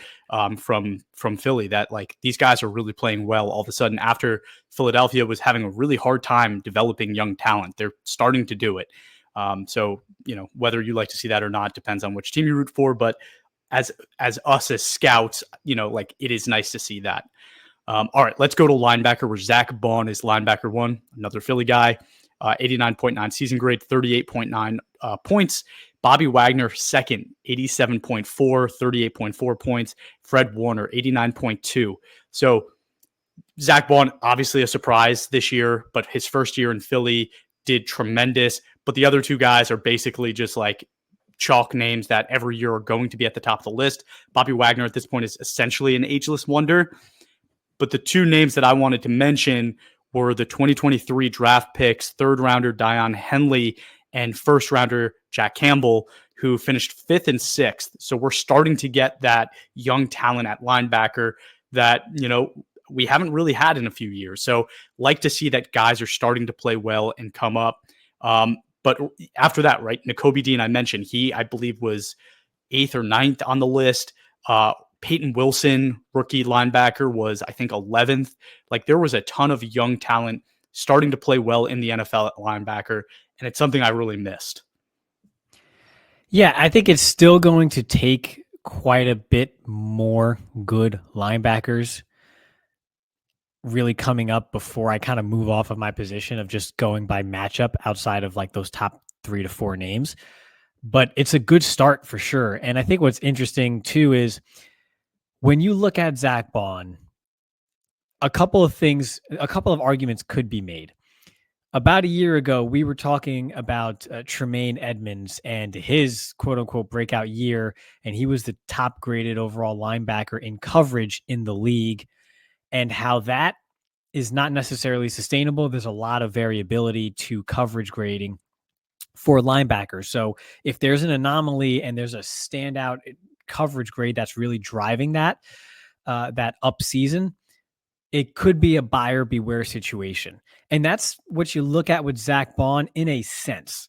Speaker 1: from Philly that like these guys are really playing well all of a sudden after Philadelphia was having a really hard time developing young talent. They're starting to do it. So, whether you like to see that or not depends on which team you root for, but as us as scouts, like it is nice to see that. All right, let's go to linebacker where Zach Bond is linebacker one, another Philly guy, 89.9 season grade, 38.9 points. Bobby Wagner, second, 87.4, 38.4 points. Fred Warner, 89.2. So Zach Bond, obviously a surprise this year, but his first year in Philly did tremendous. But the other two guys are basically just like chalk names that every year are going to be at the top of the list. Bobby Wagner at this point is essentially an ageless wonder. But the two names that I wanted to mention were the 2023 draft picks, third rounder Dion Henley and first rounder Jack Campbell, who finished fifth and sixth. So we're starting to get that young talent at linebacker that, we haven't really had in a few years. So like to see that guys are starting to play well and come up. But after that, right, Nakobe Dean, I mentioned, he, I believe, was 8th or 9th on the list. Peyton Wilson, rookie linebacker, was, I think, 11th. Like, there was a ton of young talent starting to play well in the NFL at linebacker, and it's something I really missed.
Speaker 2: Yeah, I think it's still going to take quite a bit more good linebackers really coming up before I kind of move off of my position of just going by matchup outside of like those top 3 to 4 names. But it's a good start for sure. And I think what's interesting too is when you look at Zach Bond, a couple of arguments could be made. About a year ago, we were talking about Tremaine Edmonds and his quote unquote breakout year. And he was the top graded overall linebacker in coverage in the league, and how that is not necessarily sustainable. There's a lot of variability to coverage grading for linebackers. So if there's an anomaly and there's a standout coverage grade that's really driving that up season, it could be a buyer beware situation. And that's what you look at with Zach Bond in a sense.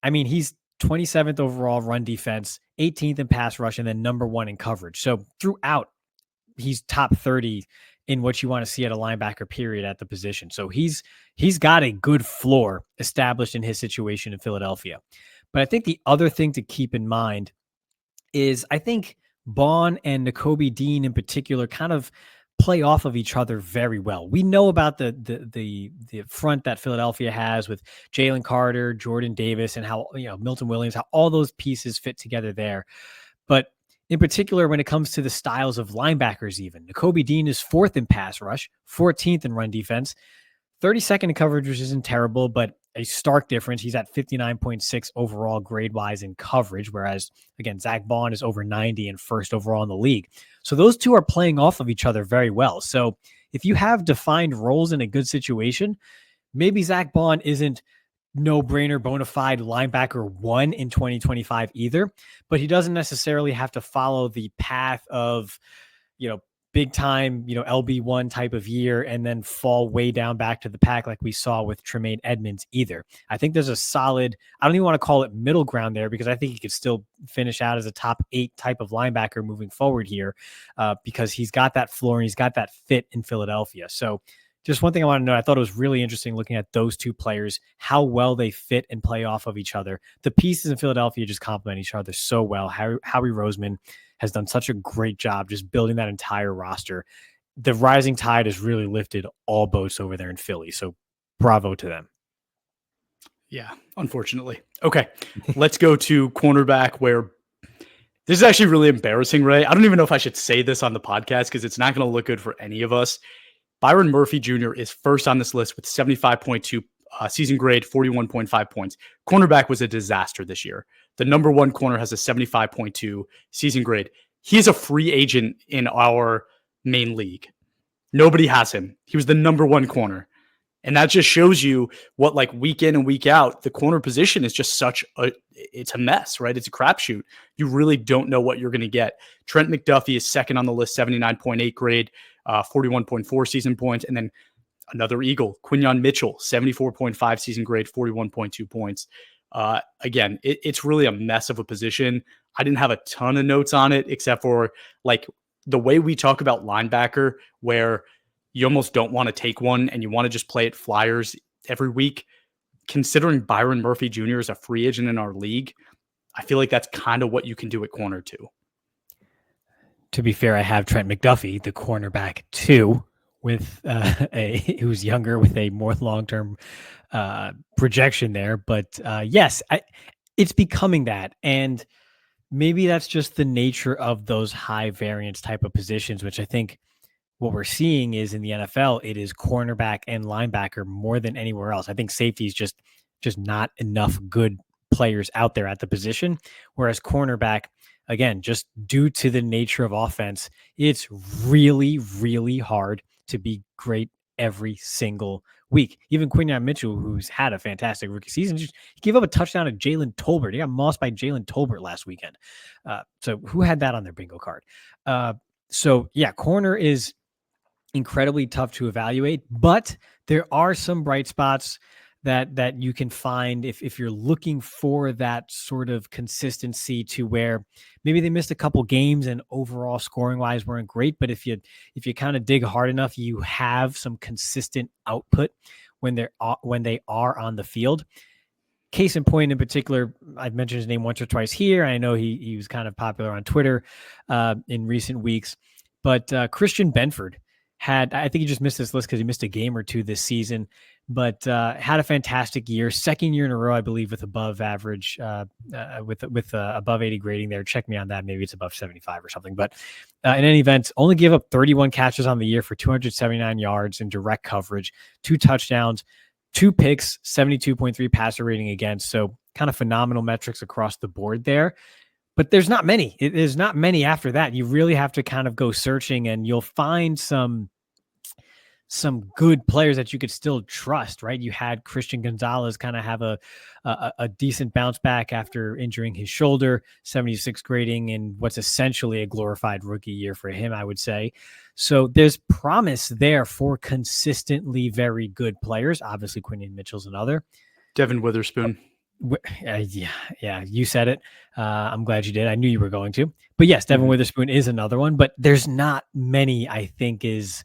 Speaker 2: I mean, he's 27th overall run defense, 18th in pass rush, and then number 1 in coverage. So throughout, he's top 30 in what you want to see at a linebacker period at the position. So he's got a good floor established in his situation in Philadelphia. But I think the other thing to keep in mind is I think Bond and Nakobe Dean in particular kind of play off of each other very well. We know about the front that Philadelphia has with Jalen Carter, Jordan Davis, and how, Milton Williams, how all those pieces fit together there. But in particular, when it comes to the styles of linebackers, even Nakobe Dean is 4th in pass rush, 14th in run defense, 32nd in coverage, which isn't terrible, but a stark difference. He's at 59.6 overall grade wise in coverage, whereas again, Zach Bond is over 90 and first overall in the league. So those two are playing off of each other very well. So if you have defined roles in a good situation, maybe Zach Bond isn't no-brainer bona fide linebacker 1 in 2025 either, but he doesn't necessarily have to follow the path of, big time, LB1 type of year and then fall way down back to the pack like we saw with Tremaine Edmonds either. I think there's a solid, I don't even want to call it middle ground there, because I think he could still finish out as a top 8 type of linebacker moving forward here, because he's got that floor and he's got that fit in Philadelphia. So just one thing I want to know, I thought it was really interesting looking at those two players, how well they fit and play off of each other. The pieces in Philadelphia just complement each other so well. Howie Roseman has done such a great job just building that entire roster. The rising tide has really lifted all boats over there in Philly. So bravo to them.
Speaker 1: Yeah, unfortunately. Okay, let's go to cornerback, where this is actually really embarrassing, Ray. I don't even know if I should say this on the podcast because it's not going to look good for any of us. Byron Murphy Jr. is first on this list with 75.2 season grade, 41.5 points. Cornerback was a disaster this year. The number 1 corner has a 75.2 season grade. He is a free agent in our main league. Nobody has him. He was the number 1 corner. And that just shows you what, like, week in and week out, the corner position is just it's a mess, right? It's a crapshoot. You really don't know what you're going to get. Trent McDuffie is second on the list, 79.8 grade, 41.4 season points. And then another Eagle, Quinyon Mitchell, 74.5 season grade, 41.2 points. Again, it's really a mess of a position. I didn't have a ton of notes on it, except for like the way we talk about linebacker, where you almost don't want to take one and you want to just play it flyers every week. Considering Byron Murphy Jr. is a free agent in our league, I feel like that's kind of what you can do at corner too.
Speaker 2: to be fair, I have Trent McDuffie, the cornerback too, with who's younger with a more long-term projection there. But yes, it's becoming that. And maybe that's just the nature of those high variance type of positions, which I think what we're seeing is in the NFL, it is cornerback and linebacker more than anywhere else. I think safety is just not enough good players out there at the position. Whereas cornerback, again, just due to the nature of offense, it's really, really hard to be great every single week. Even Quinyon Mitchell, who's had a fantastic rookie season, just he gave up a touchdown to Jalen Tolbert. He got mossed by Jalen Tolbert last weekend. So who had that on their bingo card? So yeah, corner is incredibly tough to evaluate, but there are some bright spots that you can find if you're looking for that sort of consistency to where maybe they missed a couple games and overall scoring wise weren't great, but if you kind of dig hard enough, you have some consistent output when they are on the field. Case in point, in particular, I've mentioned his name once or twice here. I know he was kind of popular on Twitter in recent weeks, but Christian Benford I think he just missed this list because he missed a game or two this season, but had a fantastic year, second year in a row, I believe, with above average, with above 80 grading there. Check me on that. Maybe it's above 75 or something. But in any event, only gave up 31 catches on the year for 279 yards in direct coverage, 2 touchdowns, 2 picks, 72.3 passer rating against. So kind of phenomenal metrics across the board there. But there's not many. There's not many after that. You really have to kind of go searching, and you'll find some good players that you could still trust, right? You had Christian Gonzalez kind of have a decent bounce back after injuring his shoulder, 76 grading in what's essentially a glorified rookie year for him, I would say. So there's promise there for consistently very good players. Obviously, Quinyon Mitchell's another.
Speaker 1: Devin Witherspoon.
Speaker 2: Yeah, you said it. I'm glad you did. I knew you were going to. But yes, Devin Witherspoon is another one, but there's not many, I think, is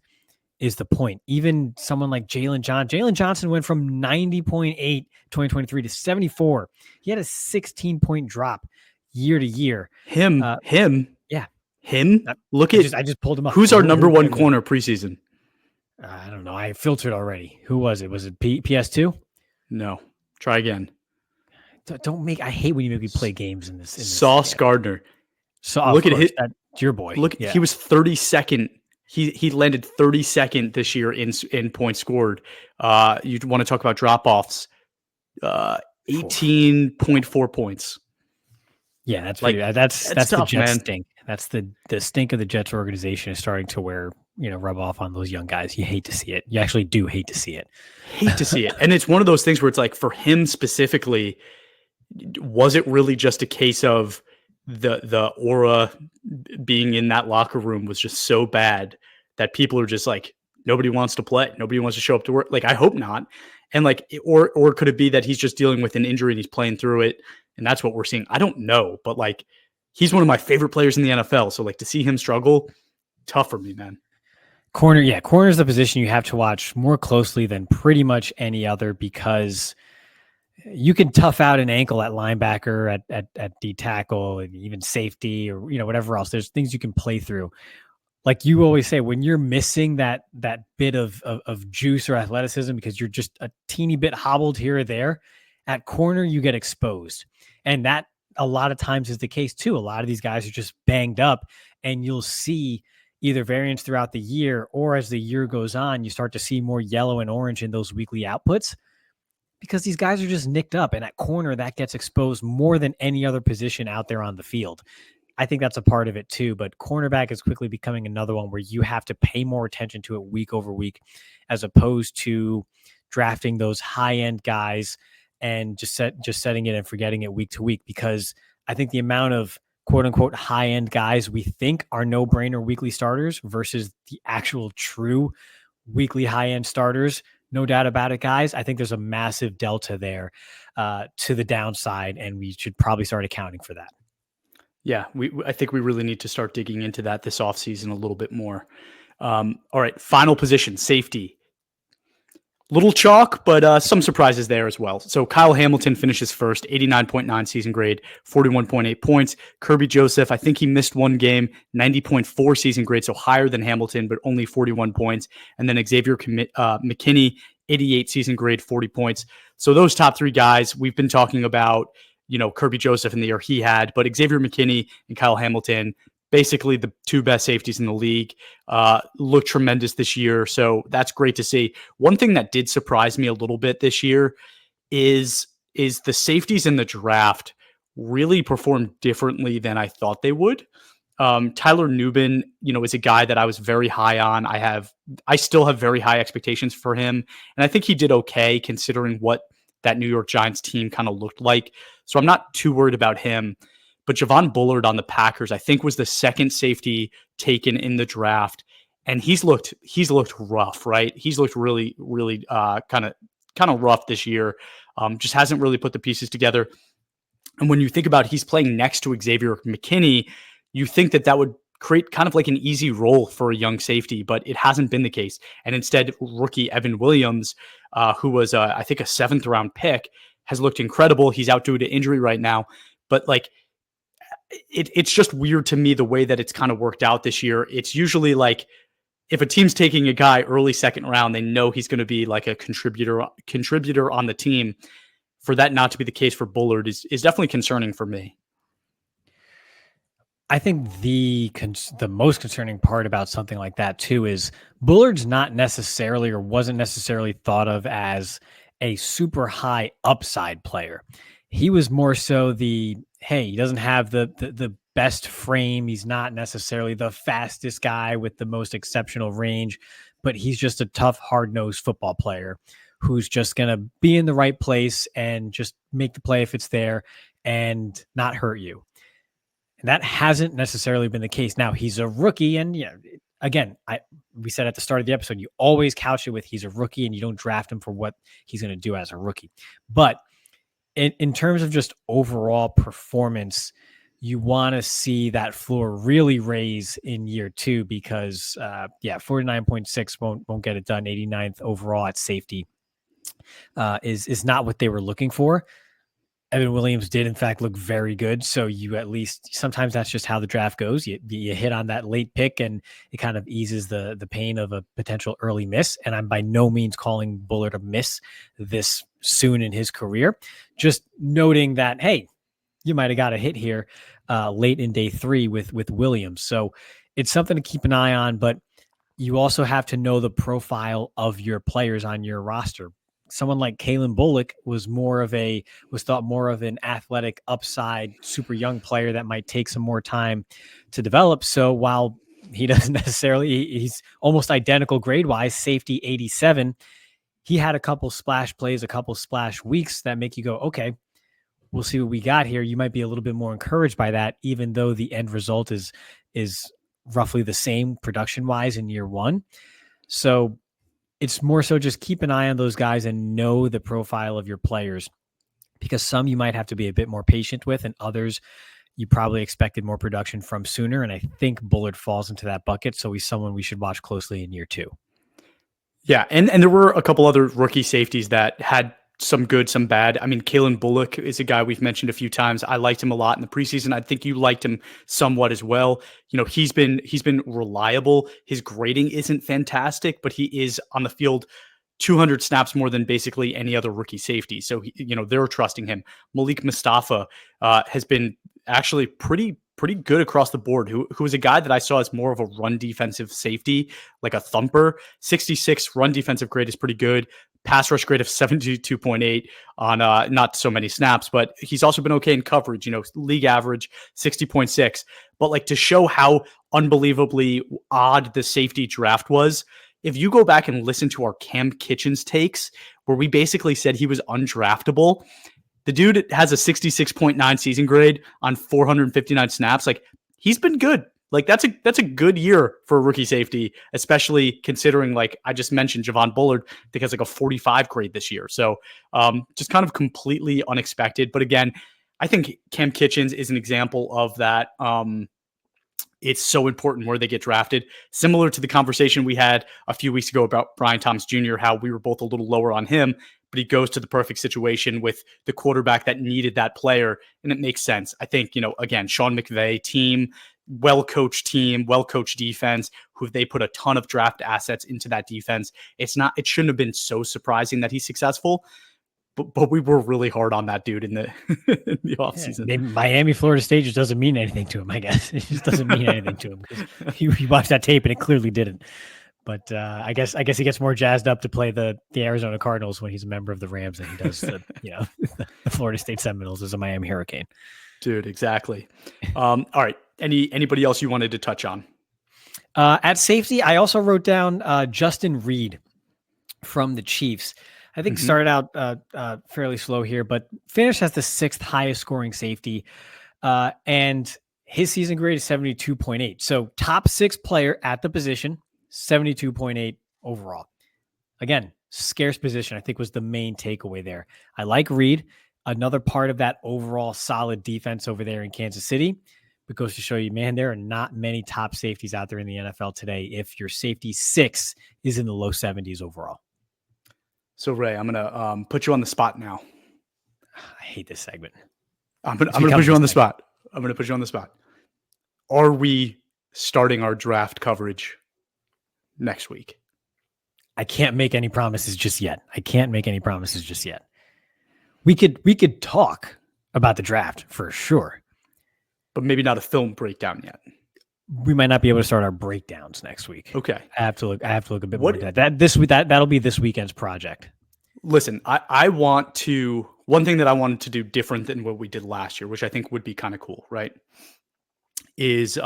Speaker 2: the point. Even someone like Jalen Johnson went from 90.8 2023 to 74. He had a 16-point drop year to year.
Speaker 1: Him.
Speaker 2: Yeah.
Speaker 1: Him.
Speaker 2: I just pulled him up.
Speaker 1: Who's our number one corner preseason?
Speaker 2: I don't know. I filtered already. Who was it? Was it PS2?
Speaker 1: No. Try again.
Speaker 2: I hate when you make me play games in this.
Speaker 1: Sauce Gardner.
Speaker 2: So look at that's your boy.
Speaker 1: Look, he was 32nd. He landed 32nd this year in points scored. You want to talk about drop offs? 18.4 points.
Speaker 2: Yeah, that's like that's tough, the Jets
Speaker 1: man.
Speaker 2: Stink. That's the stink of the Jets organization is starting to rub off on those young guys. You hate to see it. You actually do hate to see it. And it's one of those things where it's like, for him specifically, was it really just a case of the aura being in that locker room was just so bad that people are just like, nobody wants to play, nobody wants to show up to work? Like, I hope not. And like, or could it be that he's just dealing with an injury and he's playing through it, and that's what we're seeing? I don't know, but like, he's one of my favorite players in the NFL. So like, to see him struggle, tough for me, man. Corner is the position you have to watch more closely than pretty much any other, because you can tough out an ankle at linebacker, at D tackle, and even safety, or whatever else. There's things you can play through. Like you always say, when you're missing that bit of juice or athleticism because you're just a teeny bit hobbled here or there, at corner you get exposed, and that a lot of times is the case too. A lot of these guys are just banged up, and you'll see either variance throughout the year, or as the year goes on, you start to see more yellow and orange in those weekly outputs, because these guys are just nicked up, and at corner that gets exposed more than any other position out there on the field. I think that's a part of it too, but cornerback is quickly becoming another one where you have to pay more attention to it week over week, as opposed to drafting those high-end guys and just setting it and forgetting it week to week, because I think the amount of quote unquote high-end guys we think are no-brainer weekly starters versus the actual true weekly high-end starters, no doubt about it, guys, I think there's a massive delta there to the downside, and we should probably start accounting for that.
Speaker 1: Yeah, I think we really need to start digging into that this offseason a little bit more. All right, final position, safety. Little chalk, but some surprises there as well. So Kyle Hamilton finishes first, 89.9 season grade, 41.8 points. Kirby Joseph, I think he missed one game, 90.4 season grade, so higher than Hamilton, but only 41 points. And then Xavier McKinney, 88 season grade, 40 points. So those top three guys, we've been talking about, Kirby Joseph in the year he had, but Xavier McKinney and Kyle Hamilton, basically the two best safeties in the league, look tremendous this year. So that's great to see. One thing that did surprise me a little bit this year is the safeties in the draft really performed differently than I thought they would. Tyler Nubin, is a guy that I was very high on. I still have very high expectations for him. And I think he did okay considering what that New York Giants team kind of looked like. So I'm not too worried about him. But Javon Bullard on the Packers, I think, was the second safety taken in the draft, and he's looked rough, right? He's looked really, really kind of rough this year. Just hasn't really put the pieces together. And when you think about he's playing next to Xavier McKinney, you think that would create kind of like an easy role for a young safety, but it hasn't been the case. And instead, rookie Evan Williams, who was I think a 7th round pick, has looked incredible. He's out due to injury right now, but like. It's just weird to me the way that it's kind of worked out this year. It's usually like if a team's taking a guy early second round, they know he's going to be like a contributor on the team. For that not to be the case for Bullard is definitely concerning for me.
Speaker 2: I think the most concerning part about something like that too is Bullard's not necessarily or wasn't necessarily thought of as a super high upside player. He was more so he doesn't have the best frame. He's not necessarily the fastest guy with the most exceptional range, but he's just a tough, hard-nosed football player who's just going to be in the right place and just make the play if it's there and not hurt you. And that hasn't necessarily been the case. Now, he's a rookie, and again, we said at the start of the episode, you always couch it with he's a rookie and you don't draft him for what he's going to do as a rookie. But in terms of just overall performance, you want to see that floor really raise in year 2 because 49.6 won't get it done. 89th overall at safety is not what they were looking for. Evan Williams did in fact look very good. So you at least, sometimes that's just how the draft goes. You hit on that late pick and it kind of eases the pain of a potential early miss. And I'm by no means calling Bullard a miss this soon in his career, just noting that, hey, you might've got a hit here late in day 3 with Williams. So it's something to keep an eye on, but you also have to know the profile of your players on your roster. Someone like Kalen Bullock was thought more of an athletic upside, super young player that might take some more time to develop. So while he doesn't necessarily, he's almost identical grade wise, safety 87. He had a couple splash plays, a couple splash weeks that make you go, okay, we'll see what we got here. You might be a little bit more encouraged by that, even though the end result is roughly the same production wise in year 1. So it's more so just keep an eye on those guys and know the profile of your players, because some you might have to be a bit more patient with and others you probably expected more production from sooner. And I think Bullard falls into that bucket. So he's someone we should watch closely in year 2.
Speaker 1: Yeah. And there were a couple other rookie safeties that had some good, some bad. I mean, Kalen Bullock is a guy we've mentioned a few times. I liked him a lot in the preseason. I think you liked him somewhat as well. He's been reliable. His grading isn't fantastic, but he is on the field 200 snaps more than basically any other rookie safety. So, they're trusting him. Malik Mustafa has been actually pretty good across the board, who was a guy that I saw as more of a run defensive safety, like a thumper. 66 run defensive grade is pretty good. Pass rush grade of 72.8 on not so many snaps, but he's also been okay in coverage, league average 60.6. But like, to show how unbelievably odd the safety draft was, if you go back and listen to our Cam Kitchens takes, where we basically said he was undraftable, the dude has a 66.9 season grade on 459 snaps. Like, he's been good. Like, that's a good year for a rookie safety, especially considering, like I just mentioned, Javon Bullard, I think has like a 45 grade this year. So just kind of completely unexpected. But again, I think Cam Kitchens is an example of that. it's so important where they get drafted. Similar to the conversation we had a few weeks ago about Brian Thomas Jr., how we were both a little lower on him, but he goes to the perfect situation with the quarterback that needed that player, and it makes sense. I think, again, Sean McVay, well-coached team, well-coached defense, who they put a ton of draft assets into that defense. It shouldn't have been so surprising that he's successful, but we were really hard on that dude in the in the offseason.
Speaker 2: Yeah, Miami, Florida State just doesn't mean anything to him, I guess. It just doesn't mean anything to him because he watched that tape and it clearly didn't. But I guess he gets more jazzed up to play the Arizona Cardinals when he's a member of the Rams than he does the Florida State Seminoles as a Miami Hurricane.
Speaker 1: Dude, exactly. All right. Anybody else you wanted to touch on?
Speaker 2: At safety, I also wrote down Justin Reed from the Chiefs. I think started out fairly slow here, but finished as the 6th highest scoring safety. And his season grade is 72.8. So top 6 player at the position, 72.8 overall. Again, scarce position, I think, was the main takeaway there. I like Reed. Another part of that overall solid defense over there in Kansas City. It goes to show you, man, there are not many top safeties out there in the NFL today if your safety 6 is in the low 70s overall.
Speaker 1: So, Ray, I'm going to put you on the spot now.
Speaker 2: I hate this segment.
Speaker 1: I'm going to put you on the spot. I'm going to put you on the spot. Are we starting our draft coverage next week?
Speaker 2: I can't make any promises just yet. We could talk about the draft for sure,
Speaker 1: but maybe not a film breakdown yet.
Speaker 2: We might not be able to start our breakdowns next week.
Speaker 1: Okay.
Speaker 2: I have to look a bit more at that. That'll be this weekend's project.
Speaker 1: Listen, one thing that I wanted to do different than what we did last year, which I think would be kind of cool, right? Is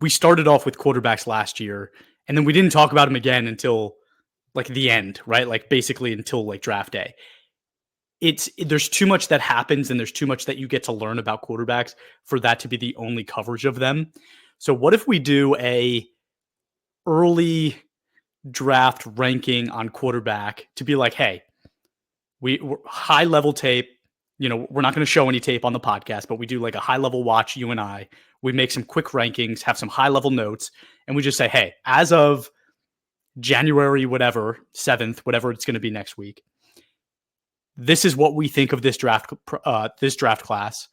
Speaker 1: we started off with quarterbacks last year, and then we didn't talk about them again until like the end, right? Like basically until like draft day. There's too much that happens, and there's too much that you get to learn about quarterbacks for that to be the only coverage of them. So what if we do a early draft ranking on quarterback to be like, hey, we're high level tape, we're not going to show any tape on the podcast, but we do like a high level watch, you and I, we make some quick rankings, have some high level notes, and we just say, hey, as of January, 7th, whatever it's going to be next week, this is what we think of this draft class.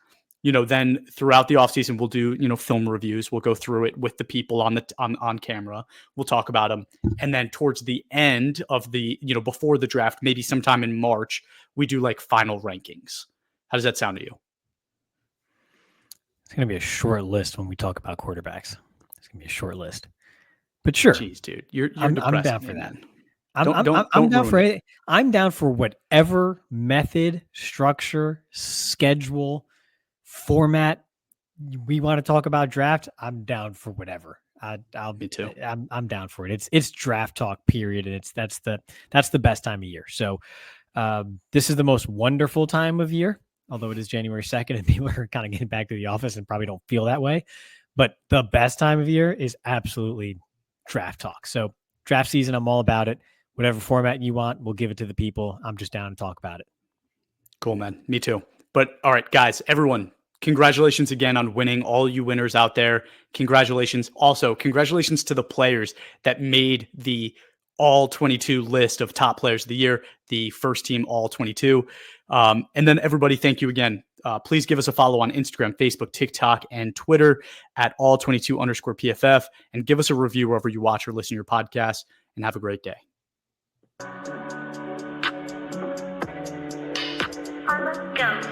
Speaker 1: Then throughout the offseason, we'll do, film reviews. We'll go through it with the people on camera. We'll talk about them. And then towards the end of the, before the draft, maybe sometime in March, we do like final rankings. How does that sound to you?
Speaker 2: It's going to be a short list when we talk about quarterbacks. It's going to be a short list. But sure.
Speaker 1: Jeez, dude. You're
Speaker 2: I'm down for that. I'm down for whatever method, structure, schedule, format we want to talk about draft. I'm down for whatever.
Speaker 1: Me too.
Speaker 2: I'm down for it. It's draft talk period, and that's the best time of year. So this is the most wonderful time of year, although it is January 2nd and people are kind of getting back to the office and probably don't feel that way. But the best time of year is absolutely draft talk. So draft season, I'm all about it. Whatever format you want, we'll give it to the people. I'm just down to talk about it.
Speaker 1: Cool, man. Me too. But all right, guys, everyone, congratulations again on winning. All you winners out there, congratulations. Also, congratulations to the players that made the All-22 list of top players of the year, the first team All-22. And then everybody, thank you again. Please give us a follow on Instagram, Facebook, TikTok, and Twitter at All-22_PFF, and give us a review wherever you watch or listen to your podcast, and have a great day.
Speaker 3: Go.